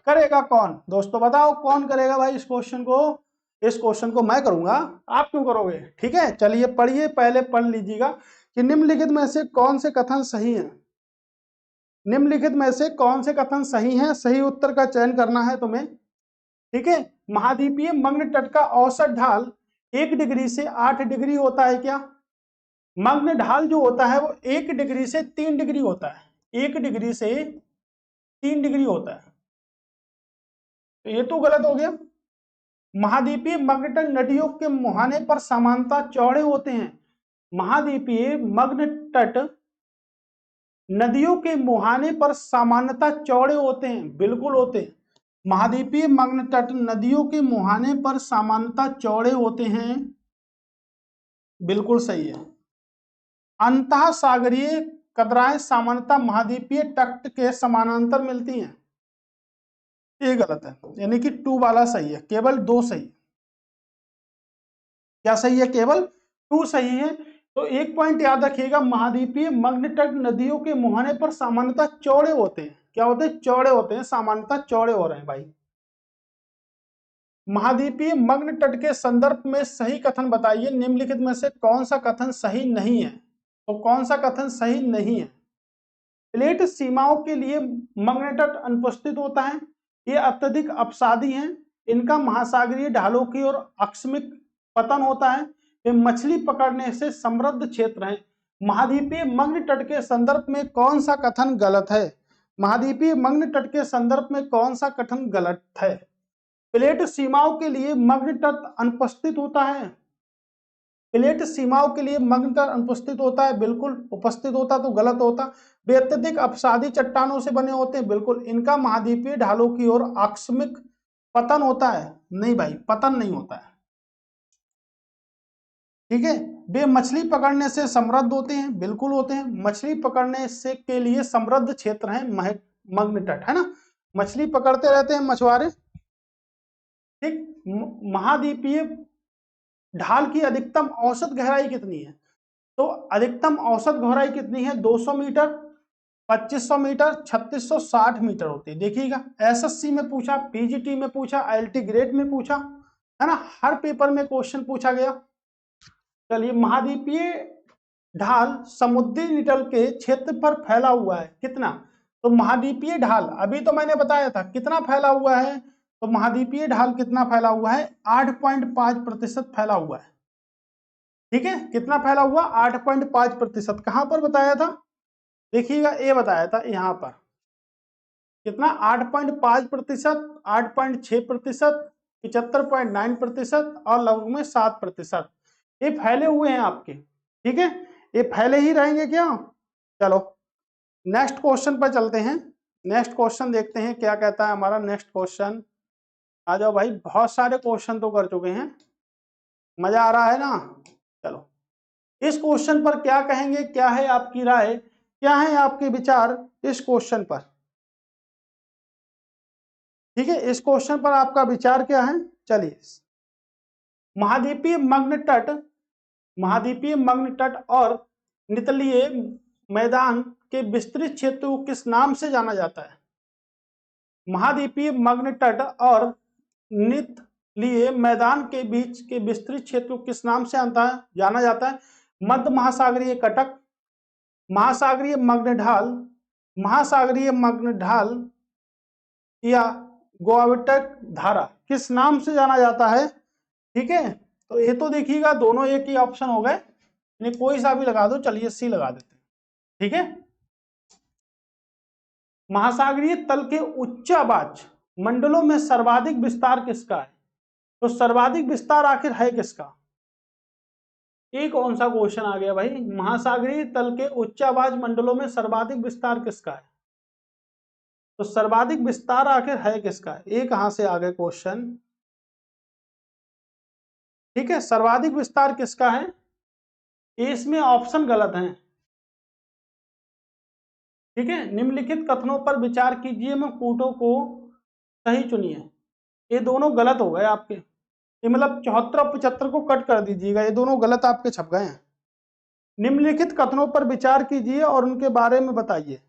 करेगा कौन दोस्तों? बताओ कौन करेगा भाई इस क्वेश्चन को? इस क्वेश्चन को मैं करूंगा, आप क्यों करोगे? ठीक है, चलिए पढ़िए, पहले पढ़ लीजिएगा कि निम्नलिखित में से कौन से कथन सही हैं। निम्नलिखित में से कौन से कथन सही हैं? सही उत्तर का चयन करना है तुम्हें, ठीक है। महाद्वीपीय मग्न तट का औसत ढाल 1 डिग्री से 8 डिग्री होता है क्या? मग्न ढाल जो होता है वो 1 डिग्री से 3 डिग्री होता है, 1 डिग्री से 3 डिग्री होता है। तो ये तो गलत हो गया। महाद्वीपीय मग्न तट नदियों के मुहाने पर समानता चौड़े होते हैं। महाद्वीपीय मग्न तट नदियों के मुहाने पर सामान्यता चौड़े होते हैं, बिल्कुल होते हैं। महाद्वीपीय मग्न तट नदियों के मुहाने पर सामान्यता चौड़े होते हैं, बिल्कुल सही है। अंतः सागरीय कदराएं सामान्यतः महाद्वीपीय तट के समानांतर मिलती हैं, ये गलत है। यानी कि 2 वाला सही है, केवल 2 सही। क्या सही है? केवल 2 सही है। तो एक पॉइंट याद रखिएगा, महाद्वीपीय मग्न तट नदियों के मुहाने पर सामान्यतः चौड़े होते हैं। क्या होते हैं? चौड़े होते हैं, सामान्यतः चौड़े हो रहे हैं भाई। महाद्वीपीय मग्न तट के संदर्भ में सही कथन बताइए। निम्नलिखित में से कौन सा कथन सही नहीं है? तो कौन सा कथन सही नहीं है? प्लेट सीमाओं के लिए मग्न तट अनुपस्थित होता है, ये अत्यधिक अपसादी हैं, इनका महासागरीय ढालों की ओर आकस्मिक पतन होता है, ये मछली पकड़ने से समृद्ध क्षेत्र हैं। महाद्वीपीय मग्न तट के संदर्भ में कौन सा कथन गलत है? महाद्वीपीय मग्न तट के संदर्भ में कौन सा कथन गलत है? प्लेट सीमाओं के लिए मग्न तट अनुपस्थित होता है। प्लेट सीमाओं के लिए मग्न तट अनुपस्थित होता है, बिल्कुल। उपस्थित होता तो गलत होता। वे अत्यधिक अपसादी चट्टानों से बने होते हैं, बिल्कुल। इनका महाद्वीपीय ढालों की ओर आकस्मिक पतन होता है, नहीं भाई, पतन नहीं होता है, ठीक है। वे मछली पकड़ने से समृद्ध होते हैं, बिल्कुल होते हैं। मछली पकड़ने से के लिए समृद्ध क्षेत्र है मग्न तट, है ना। मछली पकड़ते रहते हैं मछुआरे, ठीक। महाद्वीपीय ढाल की अधिकतम औसत गहराई कितनी है? तो अधिकतम औसत गहराई कितनी है? 200 मीटर, 2500 मीटर, 3660 मीटर होती है। देखिएगा, एसएससी में पूछा, पीजीटी में पूछा, आईएलटी ग्रेड में पूछा, है ना, हर पेपर में क्वेश्चन पूछा गया। चलिए, महाद्वीपीय ढाल समुद्री नितल के क्षेत्र पर फैला हुआ है, कितना? तो महाद्वीपीय ढाल अभी तो मैंने बताया था कितना फैला हुआ है, तो महाद्वीपीय ढाल कितना फैला हुआ है? 8.5% फैला हुआ है, ठीक है। कितना फैला हुआ? 8.5%। कहां पर बताया था? देखिएगा, ये बताया था यहाँ पर। कितना? 8.5%, 8.6%, 75.9% और लगभग में 7%। ये फैले हुए हैं आपके, ठीक है। ये फैले ही रहेंगे क्या? चलो नेक्स्ट क्वेश्चन पर चलते हैं। नेक्स्ट क्वेश्चन देखते हैं क्या कहता है हमारा नेक्स्ट क्वेश्चन। आ जाओ भाई, बहुत सारे क्वेश्चन तो कर चुके हैं, मजा आ रहा है ना। चलो, इस क्वेश्चन पर क्या कहेंगे, क्या है आपकी राय, क्या है आपके विचार इस क्वेश्चन पर, ठीक है। इस क्वेश्चन पर आपका विचार क्या है? चलिए, महाद्वीपीय मग्न तट, महाद्वीपीय मग्न तट और नितलीय मैदान के विस्तृत क्षेत्र को किस नाम से जाना जाता है? महाद्वीपीय मग्न तट और नितलीय मैदान के बीच के विस्तृत क्षेत्र को किस नाम से जाना जाता है? मध्य महासागरीय कटक, महासागरीय मग्न ढाल, महासागरीय मग्न ढाल या गोआविटक धारा, किस नाम से जाना जाता है? ठीक है, तो ये तो देखिएगा दोनों एक ही ऑप्शन हो गए, कोई सा भी लगा दो। चलिए सी लगा देते हैं, ठीक है। महासागरीय तल के उच्चावाच मंडलों में सर्वाधिक विस्तार किसका है? तो सर्वाधिक विस्तार आखिर है किसका? ये कौन सा क्वेश्चन आ गया भाई? महासागरीय तल के उच्चावाच मंडलों में सर्वाधिक विस्तार किसका है? तो सर्वाधिक विस्तार आखिर है किसका? ये कहां से आ गए क्वेश्चन, ठीक है। सर्वाधिक विस्तार किसका है? इसमें ऑप्शन गलत हैं, ठीक है। निम्नलिखित कथनों पर विचार कीजिए में कूटों को सही चुनिए। ये दोनों गलत हो गए आपके, ये मतलब 74 और 75 को कट कर दीजिएगा, ये दोनों गलत आपके छप गए हैं। निम्नलिखित कथनों पर विचार कीजिए और उनके बारे में बताइए।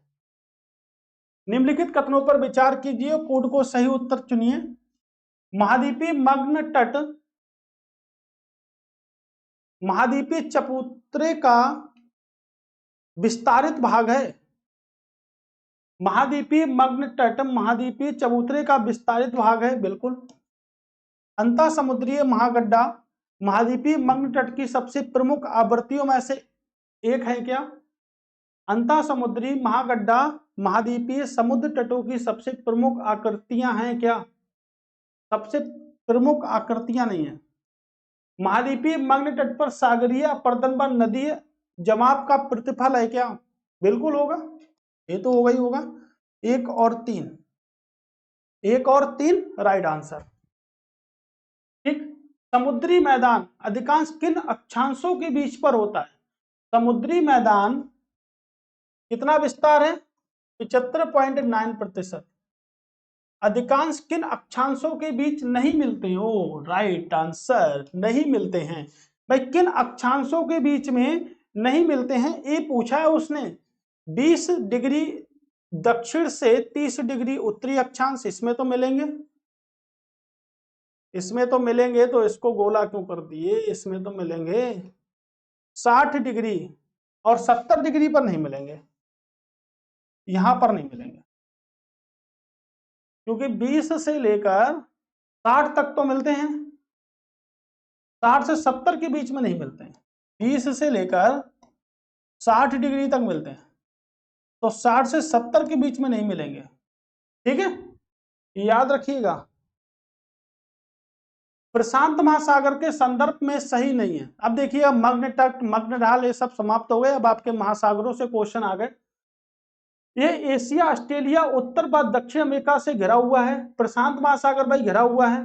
निम्नलिखित कथनों पर विचार कीजिए, कूट को सही उत्तर चुनिए। महाद्वीपीय मग्न तट महाद्वीपीय चबूतरे का विस्तारित भाग है। महाद्वीपीय मग्न तट महाद्वीपीय चबूतरे का विस्तारित भाग है, बिल्कुल। अंतः समुद्रीय महागड्ढा महाद्वीपीय मग्न तट की सबसे प्रमुख आवृत्तियों में से एक है क्या? अंतः समुद्री महागड्ढा महाद्वीपीय समुद्र तटों की सबसे प्रमुख आकृतियां हैं क्या? सबसे प्रमुख आकृतियां नहीं है। महाद्वीपीय मग्न तट पर सागरीय अपर्दन व नदीय जमाव का प्रतिफल है क्या? बिल्कुल होगा, ये तो होगा ही होगा। 1 और 3, 1 और 3 राइट आंसर, ठीक। समुद्री मैदान अधिकांश किन अक्षांशों के बीच पर होता है? समुद्री मैदान कितना विस्तार है? 75.9%। अधिकांश किन अक्षांशों के बीच नहीं मिलते? ओ राइट आंसर, नहीं मिलते हैं भाई। किन अक्षांशों के बीच में नहीं मिलते हैं ये पूछा है उसने। 20 डिग्री दक्षिण से 30 डिग्री उत्तरी अक्षांश, इसमें तो मिलेंगे, इसमें तो मिलेंगे, तो इसको गोला क्यों कर दिए? इसमें तो मिलेंगे 60 डिग्री और 70 डिग्री पर नहीं मिलेंगे, यहां पर नहीं मिलेंगे, क्योंकि 20 से लेकर 60 तक तो मिलते हैं, 60 से 70 के बीच में नहीं मिलते हैं। 20 से लेकर 60 डिग्री तक मिलते हैं, तो 60 से 70 के बीच में नहीं मिलेंगे। ठीक है, याद रखिएगा। प्रशांत महासागर के संदर्भ में सही नहीं है। अब देखिए, अब मग्न तट, मग्न ढाल ये सब समाप्त हो गए। अब आपके महासागरों से क्वेश्चन आ गए। ये एशिया, ऑस्ट्रेलिया, उत्तर व दक्षिण अमेरिका से घिरा हुआ है। प्रशांत महासागर भाई घिरा हुआ है।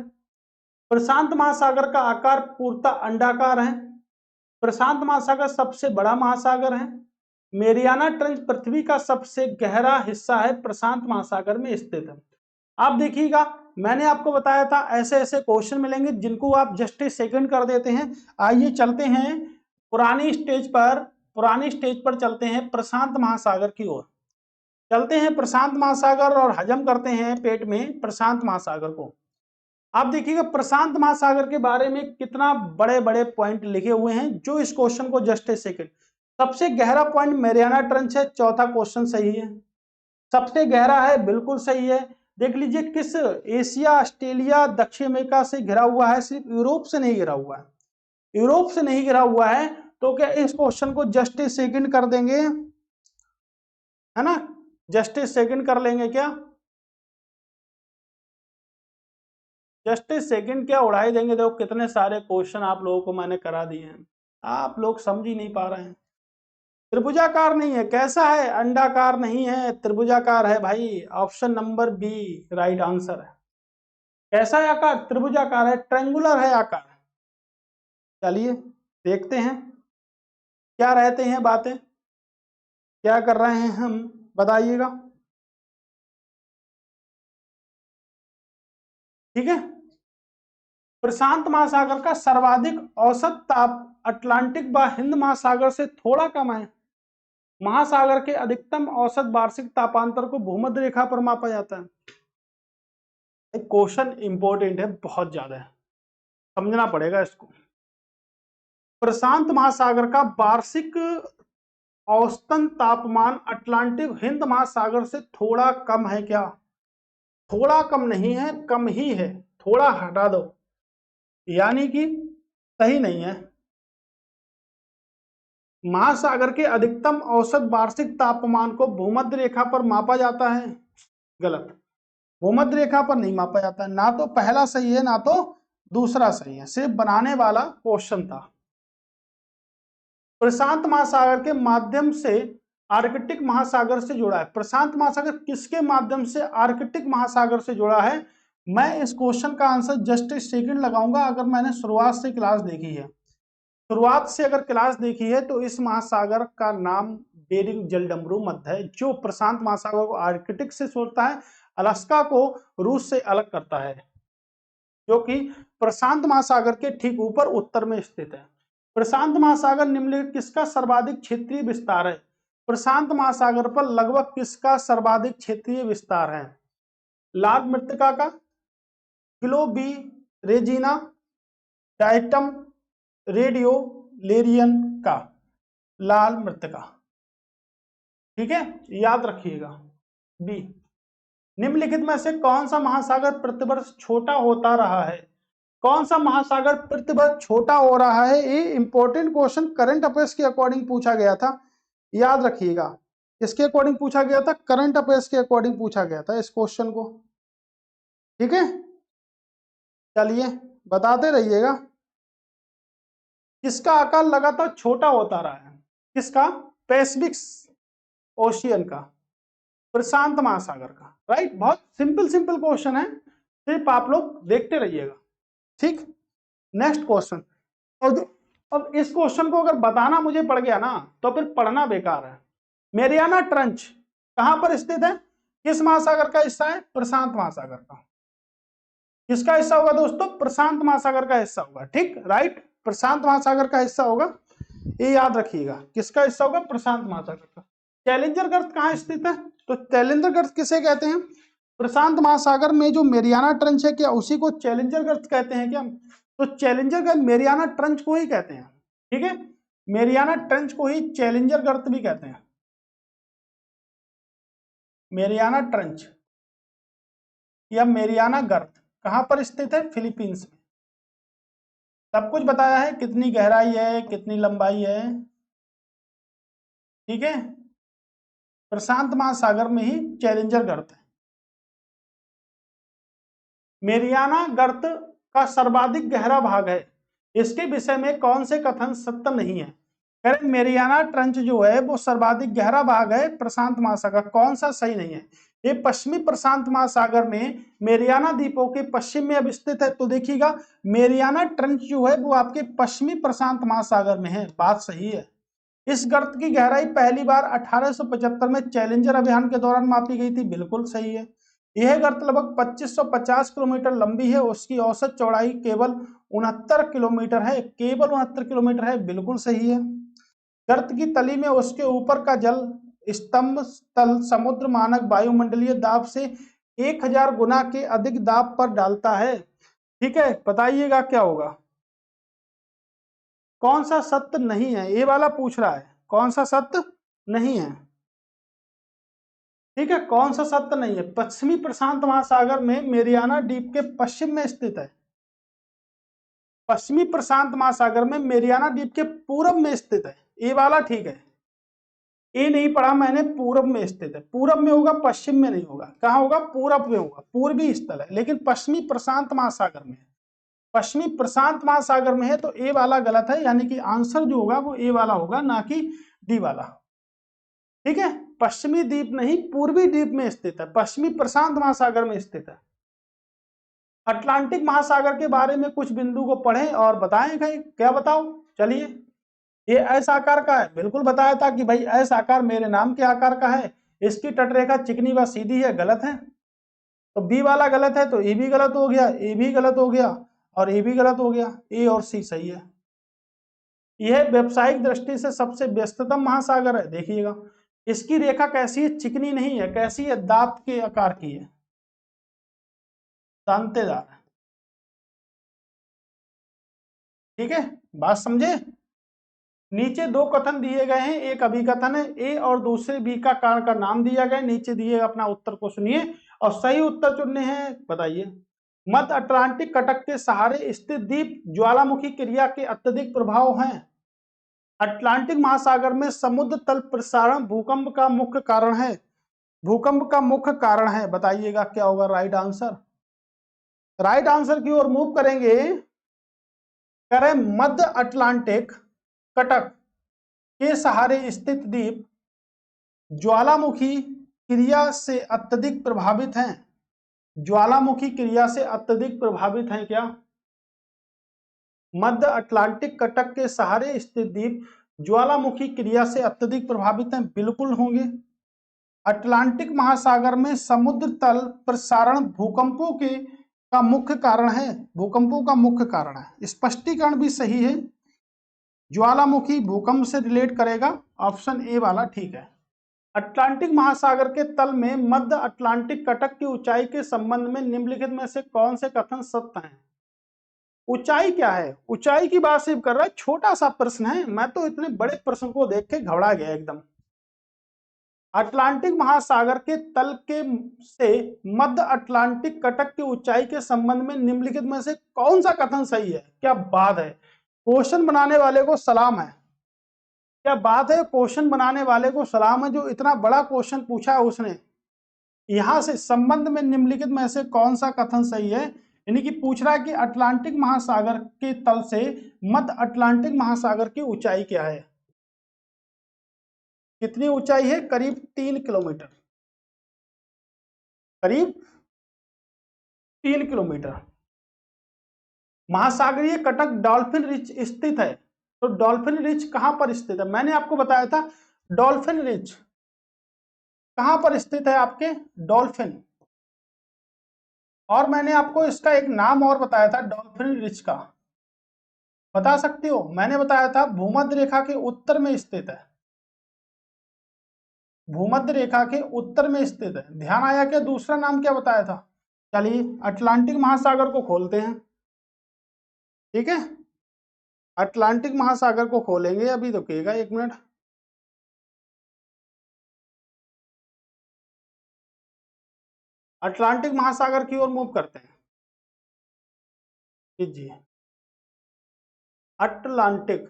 प्रशांत महासागर का आकार पूर्णतः अंडाकार है। प्रशांत महासागर सबसे बड़ा महासागर है। मेरियाना ट्रेंच पृथ्वी का सबसे गहरा हिस्सा है, प्रशांत महासागर में स्थित है। आप देखिएगा, मैंने आपको बताया था ऐसे ऐसे क्वेश्चन मिलेंगे जिनको आप जस्ट ए सेकंड कर देते हैं। आइए चलते हैं पुरानी स्टेज पर चलते हैं प्रशांत महासागर की ओर। चलते हैं प्रशांत महासागर और हजम करते हैं पेट में प्रशांत महासागर को। आप देखिएगा प्रशांत महासागर के बारे में कितना बड़े बड़े पॉइंट लिखे हुए हैं, जो इस क्वेश्चन को जस्ट ए सेकंड। सबसे गहरा पॉइंट मेरियाना ट्रेंच है, चौथा क्वेश्चन सही है। सबसे गहरा है, बिल्कुल सही है। देख लीजिए किस एशिया, ऑस्ट्रेलिया, दक्षिण अमेरिका से घिरा हुआ है, सिर्फ यूरोप से नहीं घिरा हुआ है। यूरोप से नहीं घिरा हुआ है, तो क्या इस क्वेश्चन को जस्ट ए सेकंड कर देंगे, है ना? जस्ट ए सेकंड कर लेंगे क्या? जस्ट ए सेकंड क्या उड़ाई देंगे? देखो कितने सारे क्वेश्चन आप लोगों को मैंने करा दिए हैं, आप लोग समझ ही नहीं पा रहे हैं। त्रिभुजाकार नहीं है, कैसा है? अंडाकार नहीं है, त्रिभुजाकार है भाई। Option number B right answer है। कैसा है आकार? त्रिभुजाकार है, ट्रायंगुलर है आकार। चलिए देखते हैं क्या रहते हैं बातें, क्या कर रहे हैं हम, बताइएगा। ठीक है, प्रशांत महासागर का सर्वाधिक औसत ताप अटलांटिक व हिंद महासागर से थोड़ा कम है। महासागर के अधिकतम औसत वार्षिक तापांतर को भूमध्य रेखा पर मापा जाता है। क्वेश्चन इंपॉर्टेंट है, बहुत ज्यादा है, समझना पड़ेगा इसको। प्रशांत महासागर का वार्षिक औसतन तापमान अटलांटिक हिंद महासागर से थोड़ा कम है क्या? थोड़ा कम नहीं है, कम ही है, थोड़ा हटा दो, यानी कि सही नहीं है। महासागर के अधिकतम औसत वार्षिक तापमान को भूमध्य रेखा पर मापा जाता है, गलत। भूमध्य रेखा पर नहीं मापा जाता है। ना तो पहला सही है ना तो दूसरा सही है, सिर्फ बनाने वाला क्वेश्चन था। प्रशांत महासागर के माध्यम से आर्कटिक महासागर से जुड़ा है। प्रशांत महासागर किसके माध्यम से आर्कटिक महासागर से जुड़ा है? मैं इस क्वेश्चन का आंसर जस्ट सेकंड लगाऊंगा अगर मैंने शुरुआत से क्लास देखी है। शुरुआत से अगर क्लास देखी है तो इस महासागर का नाम बेरिंग जलडमरू मध्य है, जो प्रशांत महासागर को आर्कटिक से जोड़ता है, अलास्का को रूस से अलग करता है, जो कि प्रशांत महासागर के ठीक ऊपर उत्तर में स्थित है। प्रशांत महासागर निम्नलिखित किसका सर्वाधिक क्षेत्रीय विस्तार है? प्रशांत महासागर पर लगभग किसका सर्वाधिक क्षेत्रीय विस्तार है? लाल मृत्तिका का, ग्लोबी रेजिना, डाइटम रेडियो लेरियन का, लाल मृत्तिका। ठीक है, याद रखिएगा। बी, निम्नलिखित में से कौन सा महासागर प्रतिवर्ष छोटा होता रहा है? कौन सा महासागर प्रतिवर्ष छोटा हो रहा है? ये इंपॉर्टेंट क्वेश्चन करंट अफेयर्स के अकॉर्डिंग पूछा गया था, याद रखिएगा। इसके अकॉर्डिंग पूछा गया था, करंट अफेयर्स के अकॉर्डिंग पूछा गया था इस क्वेश्चन को। ठीक है, चलिए बताते रहिएगा। किसका आकार लगातार छोटा होता रहा है? किसका? पैसिफिक ओशियन का, प्रशांत महासागर का। राइट, बहुत सिंपल सिंपल क्वेश्चन है, सिर्फ आप लोग देखते रहिएगा। ठीक, नेक्स्ट क्वेश्चन। और अब इस क्वेश्चन को अगर बताना मुझे पड़ गया ना तो फिर पढ़ना बेकार है। मेरियाना ट्रेंच कहां पर स्थित है? किस महासागर का हिस्सा है? प्रशांत महासागर का। किसका हिस्सा होगा दोस्तों? प्रशांत महासागर का हिस्सा होगा। ठीक, राइट, प्रशांत महासागर का हिस्सा होगा, ये याद रखिएगा। किसका हिस्सा होगा? प्रशांत महासागर का। चैलेंजर गर्त कहां स्थित है? तो चैलेंजर गर्त किसे कहते हैं? प्रशांत महासागर में जो मेरियाना ट्रेंच है, क्या उसी को चैलेंजर गर्त कहते हैं क्या? तो चैलेंजर गर्त मेरियाना ट्रेंच को ही कहते हैं। ठीक है, मेरियाना ट्रेंच को ही चैलेंजर गर्त भी कहते हैं। मेरियाना ट्रेंच या मेरियाना गर्त कहां पर स्थित है? फिलीपींस में। सब कुछ बताया है, कितनी गहराई है, कितनी लंबाई है, ठीक है, प्रशांत महासागर में ही चैलेंजर गर्त है। मेरियाना गर्त का सर्वाधिक गहरा भाग है, इसके विषय में कौन से कथन सत्य नहीं है? करें मेरियाना ट्रंच जो है वो सर्वाधिक गहरा भाग है प्रशांत महासागर, कौन सा सही नहीं है? ये पश्चिमी प्रशांत महासागर में मेरियाना द्वीपों के पश्चिम में अब स्थित है। तो देखिएगा मेरियाना ट्रंच जो है वो आपके पश्चिमी प्रशांत महासागर में है, बात सही है। इस गर्त की गहराई पहली बार 1875 में चैलेंजर अभियान के दौरान मापी गई थी, बिल्कुल सही है। यह गर्त लगभग 2550 किलोमीटर लंबी है, उसकी औसत चौड़ाई केवल 69 किलोमीटर है, केवल 69 किलोमीटर है, बिल्कुल सही है। गर्त की तली में उसके ऊपर का जल स्तंभ तल समुद्र मानक वायुमंडलीय दाब से 1000 गुना के अधिक दाब पर डालता है। ठीक है, बताइएगा क्या होगा? कौन सा सत्य नहीं है, ये वाला पूछ रहा है, कौन सा सत्य नहीं है? ठीक है, कौन सा सत्य नहीं है? पश्चिमी प्रशांत महासागर में मेरियाना द्वीप के पश्चिम में स्थित है। पश्चिमी प्रशांत महासागर में मेरियाना द्वीप के पूरब में स्थित है, ये वाला ठीक है। ये नहीं पढ़ा मैंने, पूरब में स्थित है, पूरब में होगा, पश्चिम में नहीं होगा। कहाँ होगा? पूरब में होगा, पूर्वी स्थल है, लेकिन पश्चिमी प्रशांत महासागर में है। पश्चिमी प्रशांत महासागर में है, तो ए वाला गलत है, यानी कि आंसर जो होगा वो ए वाला होगा, ना कि डी वाला। ठीक है, पश्चिमी द्वीप नहीं, पूर्वी द्वीप में स्थित है, पश्चिमी प्रशांत महासागर में स्थित है। अटलांटिक महासागर के बारे में कुछ बिंदु को पढ़ें और बताएं। भाई क्या बताओ? चलिए, ये एस आकार का है, बिल्कुल बताया था कि भाई एस आकार मेरे नाम के आकार का है, इसकी तटरेखा चिकनी व सीधी है, गलत है। तो बी वाला गलत है, तो ए भी गलत हो गया, ए भी गलत हो गया, और ए भी गलत हो गया, ए और सी सही है। यह व्यावसायिक दृष्टि से सबसे व्यस्ततम महासागर है, देखिएगा इसकी रेखा कैसी है? चिकनी नहीं है, कैसी है? दांत के आकार की है, दांतेदार है। ठीक है, बात समझे? नीचे दो कथन दिए गए हैं, एक अभिकथन है ए और दूसरे बी का कारण का नाम दिया गया, नीचे दिए अपना उत्तर को सुनिए और सही उत्तर चुनने हैं, बताइए। मध्य अटलांटिक कटक के सहारे स्थित द्वीप ज्वालामुखी क्रिया के अत्यधिक प्रभाव हैं। अटलांटिक महासागर में समुद्र तल प्रसारण भूकंप का मुख्य कारण है, भूकंप का मुख्य कारण है, बताइएगा क्या होगा राइट आंसर? राइट आंसर की ओर मूव करेंगे, करें मध्य अटलांटिक कटक के सहारे स्थित द्वीप ज्वालामुखी क्रिया से अत्यधिक प्रभावित हैं। ज्वालामुखी क्रिया से अत्यधिक प्रभावित हैं क्या? मध्य अटलांटिक कटक के सहारे स्थित द्वीप ज्वालामुखी क्रिया से अत्यधिक प्रभावित हैं, बिल्कुल होंगे। अटलांटिक महासागर में समुद्र तल प्रसारण भूकंपों के का मुख्य कारण है, भूकंपों का मुख्य कारण है, स्पष्टीकरण भी सही है। ज्वालामुखी भूकंप से रिलेट करेगा, ऑप्शन ए वाला ठीक है। अटलांटिक महासागर के तल में मध्य अटलांटिक कटक की ऊंचाई के संबंध में निम्नलिखित में से कौन से कथन सत्य हैं? ऊंचाई क्या है? ऊंचाई की बात सिर्फ कर रहा है, छोटा सा प्रश्न है, मैं तो इतने बड़े प्रश्न को देख के घबरा गया एकदम। अटलांटिक महासागर के तल के से मध्य अटलांटिक कटक की ऊंचाई के संबंध में निम्नलिखित में से कौन सा कथन सही है? क्या बात है, क्वेश्चन बनाने वाले को सलाम है, क्या बात है, क्वेश्चन बनाने वाले को सलाम है, जो इतना बड़ा क्वेश्चन पूछा है उसने। यहां से संबंध में निम्नलिखित में से कौन सा कथन सही है, यानी कि पूछ रहा है कि अटलांटिक महासागर के तल से मध्य अटलांटिक महासागर की ऊंचाई क्या है? कितनी ऊंचाई है? करीब 3 किलोमीटर, करीब 3 किलोमीटर। महासागरीय कटक डॉल्फिन रिच स्थित है, तो डॉल्फिन रिच कहां पर स्थित है? मैंने आपको बताया था डॉल्फिन रिच कहां पर स्थित है, आपके डॉल्फिन। और मैंने आपको इसका एक नाम और बताया था डॉल्फिन रिच का, बता सकते हो? मैंने बताया था भूमध्य रेखा के उत्तर में स्थित है, भूमध्य रेखा के उत्तर में स्थित है, ध्यान आया क्या? दूसरा नाम क्या बताया था? चलिए अटलांटिक महासागर को खोलते हैं, ठीक है, अटलांटिक महासागर को खोलेंगे, अभी रुकिएगा 1 मिनट। अटलांटिक महासागर की ओर मूव करते हैं, कीजिए अटलांटिक,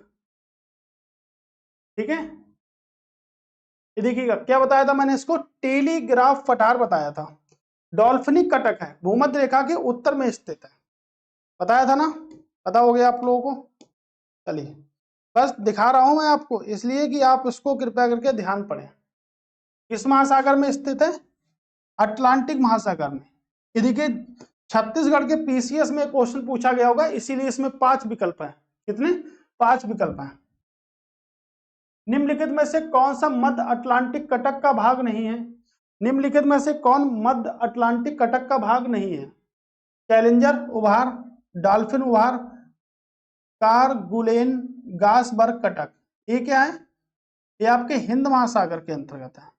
ठीक है। ये देखिएगा क्या बताया था मैंने इसको, टेलीग्राफ पठार बताया था। डॉल्फिनिक कटक है, भूमध्य रेखा के उत्तर में स्थित है, बताया था ना, पता हो गया आप लोगों को। चलिए बस दिखा रहा हूं मैं आपको इसलिए कि आप इसको कृपया करके ध्यान पढ़ें। किस महासागर में स्थित है? अटलांटिक महासागर में। ये देखिए छत्तीसगढ़ के पीसीएस में क्वेश्चन पूछा गया होगा, इसीलिए इसमें 5 विकल्प हैं। कितने? 5 विकल्प हैं। निम्नलिखित में से कौन सा मध्य अटलांटिक कटक का भाग नहीं है? निम्नलिखित में से कौन मध्य अटलांटिक कटक का भाग नहीं है? चैलेंजर उभार, डॉल्फिन उभार, कारगुलेन गासबर्ग कटक। ये क्या है? ये आपके हिंद महासागर के अंतर्गत है,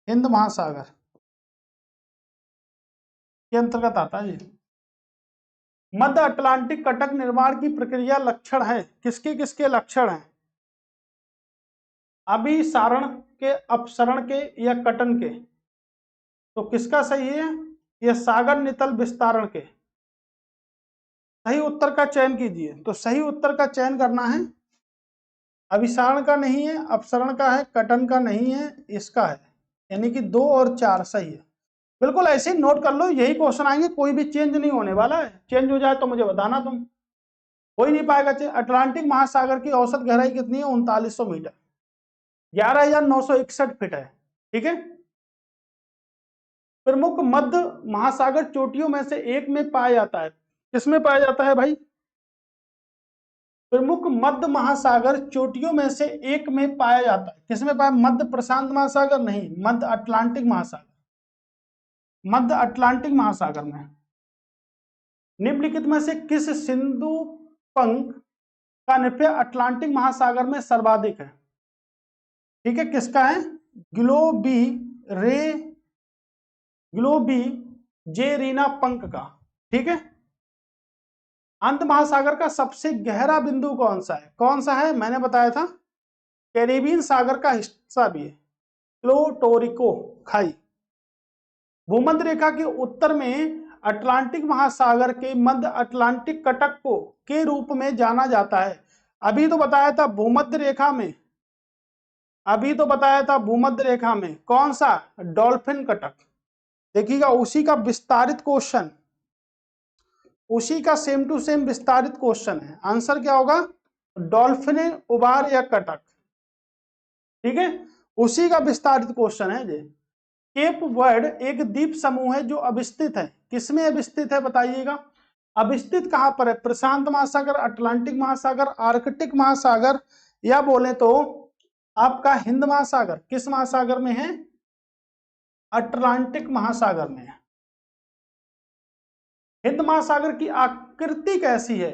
हिंद महासागर के अंतर्गत आता है जी। मध्य अटलांटिक कटक निर्माण की प्रक्रिया लक्षण है, किसके किसके लक्षण हैं? अभिसारण के, अपसरण के या कटन के? तो किसका सही है? यह सागर नितल विस्तारण के। सही उत्तर का चयन कीजिए। तो सही उत्तर का चयन करना है, अभिसारण का नहीं है, अपसरण का है, कटन का नहीं है, इसका है, यानी कि 2 और 4 सही है। बिल्कुल ऐसे ही नोट कर लो, यही क्वेश्चन आएंगे, कोई भी चेंज नहीं होने वाला है। चेंज हो जाए तो मुझे बताना, तुम हो ही नहीं पाएगा चेंज। अटलांटिक महासागर की औसत गहराई कितनी है? 3900 मीटर, 11,961 फीट है। ठीक है। प्रमुख मध्य महासागर चोटियों में से एक में पाया जाता है, किसमें पाया जाता है भाई? प्रमुख मध्य महासागर चोटियों में से एक में पाया जाता है, किसमें पाया? मध्य प्रशांत महासागर नहीं, मध्य अटलांटिक महासागर, मध्य अटलांटिक महासागर में। निम्नलिखित में से किस सिंधु पंख का नृत्य अटलांटिक महासागर में सर्वाधिक है? ठीक है, किसका है? ग्लोबी रे, ग्लोबी जेरीना पंख का। ठीक है। अंत महासागर का सबसे गहरा बिंदु कौन सा है? कौन सा है? मैंने बताया था, कैरिबियन सागर का हिस्सा भी है, प्लोटोरिको खाई। भूमध्य रेखा के उत्तर में अटलांटिक महासागर के मध्य अटलांटिक कटक को के रूप में जाना जाता है। अभी तो बताया था भूमध्य रेखा में, अभी तो बताया था भूमध्य रेखा में कौन सा? डॉल्फिन कटक। देखिएगा उसी का विस्तारित क्वेश्चन, उसी का सेम टू सेम विस्तारित क्वेश्चन है। आंसर क्या होगा? डॉल्फिन उबार या कटक। ठीक है, उसी का विस्तारित क्वेश्चन है ये। केप वर्ड एक द्वीप समूह है जो अविस्तृत है, किसमें अविस्तृत है बताइएगा? अविस्तृत कहां पर है? प्रशांत महासागर, अटलांटिक महासागर, आर्कटिक महासागर, या बोले तो आपका हिंद महासागर। किस महासागर में है? अटलांटिक महासागर में है। हिंद महासागर की आकृति कैसी है?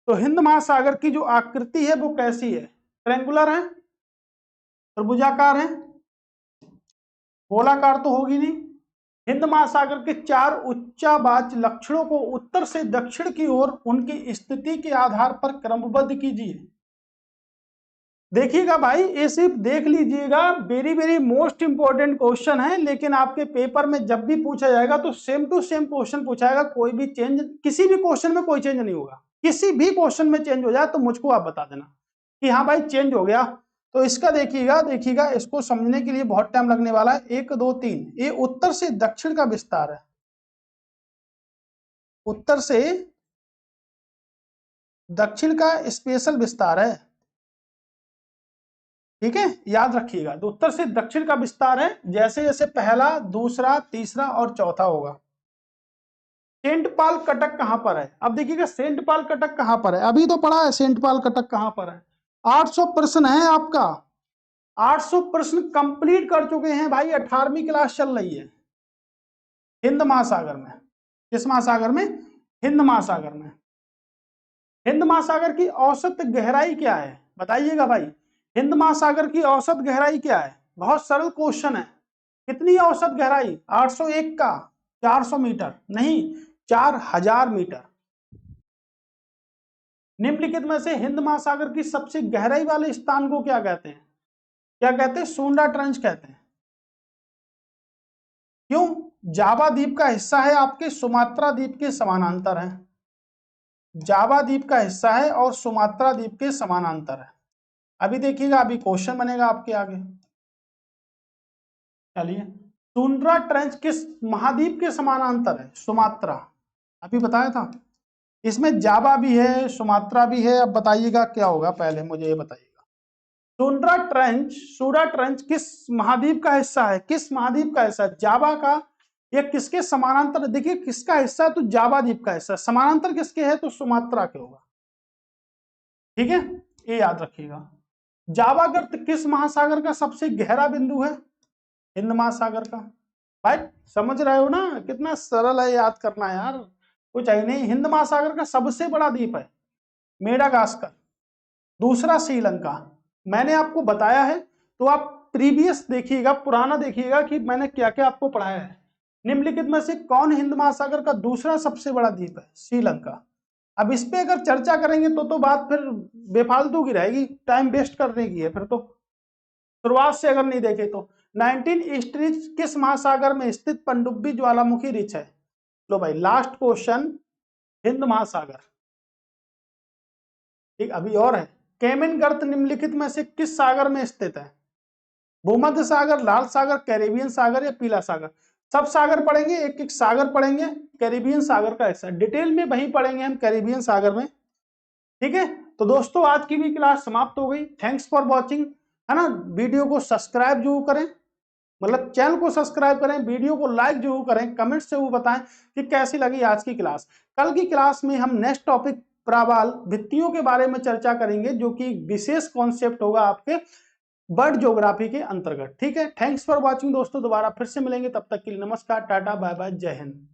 तो हिंद महासागर की जो आकृति है वो कैसी है? ट्रायंगुलर है, त्रिभुजाकार है, गोलाकार तो होगी नहीं। हिंद महासागर के 4 उच्चावाच लक्षणों को उत्तर से दक्षिण की ओर उनकी स्थिति के आधार पर क्रमबद्ध कीजिए। देखिएगा भाई, ये सिर्फ देख लीजिएगा, very very most important question है, लेकिन आपके पेपर में जब भी पूछा जाएगा तो सेम टू सेम क्वेश्चन पूछा जाएगा, कोई भी चेंज, किसी भी क्वेश्चन में कोई चेंज नहीं होगा। किसी भी क्वेश्चन में चेंज हो जाए तो मुझको आप बता देना कि हाँ भाई चेंज हो गया। तो इसका देखिएगा, देखिएगा इसको समझने के लिए बहुत टाइम लगने वाला है। 1 2 3, ये उत्तर से दक्षिण का विस्तार है, उत्तर से दक्षिण का स्पेशल विस्तार है। ठीक है, याद रखिएगा, तो उत्तर से दक्षिण का विस्तार है, जैसे जैसे पहला, दूसरा, तीसरा और चौथा होगा। सेंट पॉल कटक कहां पर है? अब देखिएगा सेंट पॉल कटक कहां पर है, अभी तो पढ़ा है सेंट पॉल कटक कहां पर है। 800 प्रश्न है आपका, 800 प्रश्न कंप्लीट कर चुके हैं भाई, 18वीं क्लास चल रही है। हिंद महासागर में, किस महासागर में? हिंद महासागर में। हिंद महासागर की औसत गहराई क्या है बताइएगा भाई? हिंद महासागर की औसत गहराई क्या है? बहुत सरल क्वेश्चन है। कितनी औसत गहराई? 801 का 400 मीटर नहीं, 4000 मीटर। निम्नलिखित में से हिंद महासागर की सबसे गहराई वाले स्थान को क्या कहते हैं? क्या कहते हैं? सुंडा ट्रेंच कहते हैं। क्यों? जावा द्वीप का हिस्सा है, आपके सुमात्रा द्वीप के समानांतर है। जावा द्वीप का हिस्सा है और सुमात्रा द्वीप के समानांतर है। अभी देखिएगा, अभी क्वेश्चन बनेगा आपके आगे। चलिए, टुंड्रा ट्रेंच किस महाद्वीप के समानांतर है? सुमात्रा, अभी बताया था। इसमें जावा भी है, सुमात्रा भी है। अब बताइएगा क्या होगा, पहले मुझे ये बताइएगा। सूडा ट्रेंच किस महाद्वीप का हिस्सा है? किस महाद्वीप का हिस्सा? जावा का? या किसके समानांतर? देखिए किसका हिस्सा है तो जावा द्वीप का हिस्सा, समानांतर किसके है तो सुमात्रा के होगा। ठीक है, ये याद रखिएगा। जावा गर्त किस महासागर का सबसे गहरा बिंदु है? हिंद महासागर का। भाई समझ रहे हो ना, कितना सरल है याद करना यार, कुछ है नहीं। हिंद महासागर का सबसे बड़ा द्वीप है मेडागास्कर। दूसरा श्रीलंका। मैंने आपको बताया है, तो आप प्रीवियस देखिएगा, पुराना देखिएगा कि मैंने क्या क्या आपको पढ़ाया है। निम्नलिखित में से कौन हिंद महासागर का दूसरा सबसे बड़ा द्वीप है? श्रीलंका। अब इस पे अगर चर्चा करेंगे तो बात फिर बेफालतू की रहेगी, टाइम वेस्ट करने की है फिर तो। शुरुआत से अगर नहीं देखे तो 19 ईस्ट रिच किस महासागर में स्थित पनडुब्बी ज्वालामुखी रिच है? लो भाई लास्ट क्वेश्चन, हिंद महासागर। ठीक, अभी और है। केमन गर्त निम्नलिखित में से किस सागर में स्थित है? भूमध्य सागर, लाल सागर, कैरेबियन सागर या पीला सागर? सब सागर पढ़ेंगे, एक एक सागर पढ़ेंगे। कैरेबियन सागर का हिस्सा डिटेल में वही पढ़ेंगे हम, कैरेबियन सागर में। ठीक है, तो दोस्तों आज की भी क्लास समाप्त हो गई। थैंक्स फॉर वॉचिंग, है ना। वीडियो को सब्सक्राइब जरूर करें, मतलब चैनल को सब्सक्राइब करें, वीडियो को लाइक जरूर करें, कमेंट से वो बताएं कि कैसी लगी आज की क्लास। कल की क्लास में हम नेक्स्ट टॉपिक प्रवाल भित्तियों के बारे में चर्चा करेंगे, जो कि विशेष कॉन्सेप्ट होगा आपके वर्ल्ड ज्योग्राफी के अंतर्गत। ठीक है, थैंक्स फॉर वॉचिंग दोस्तों, दोबारा फिर से मिलेंगे, तब तक के लिए नमस्कार, टाटा, बाय बाय, जय हिंद।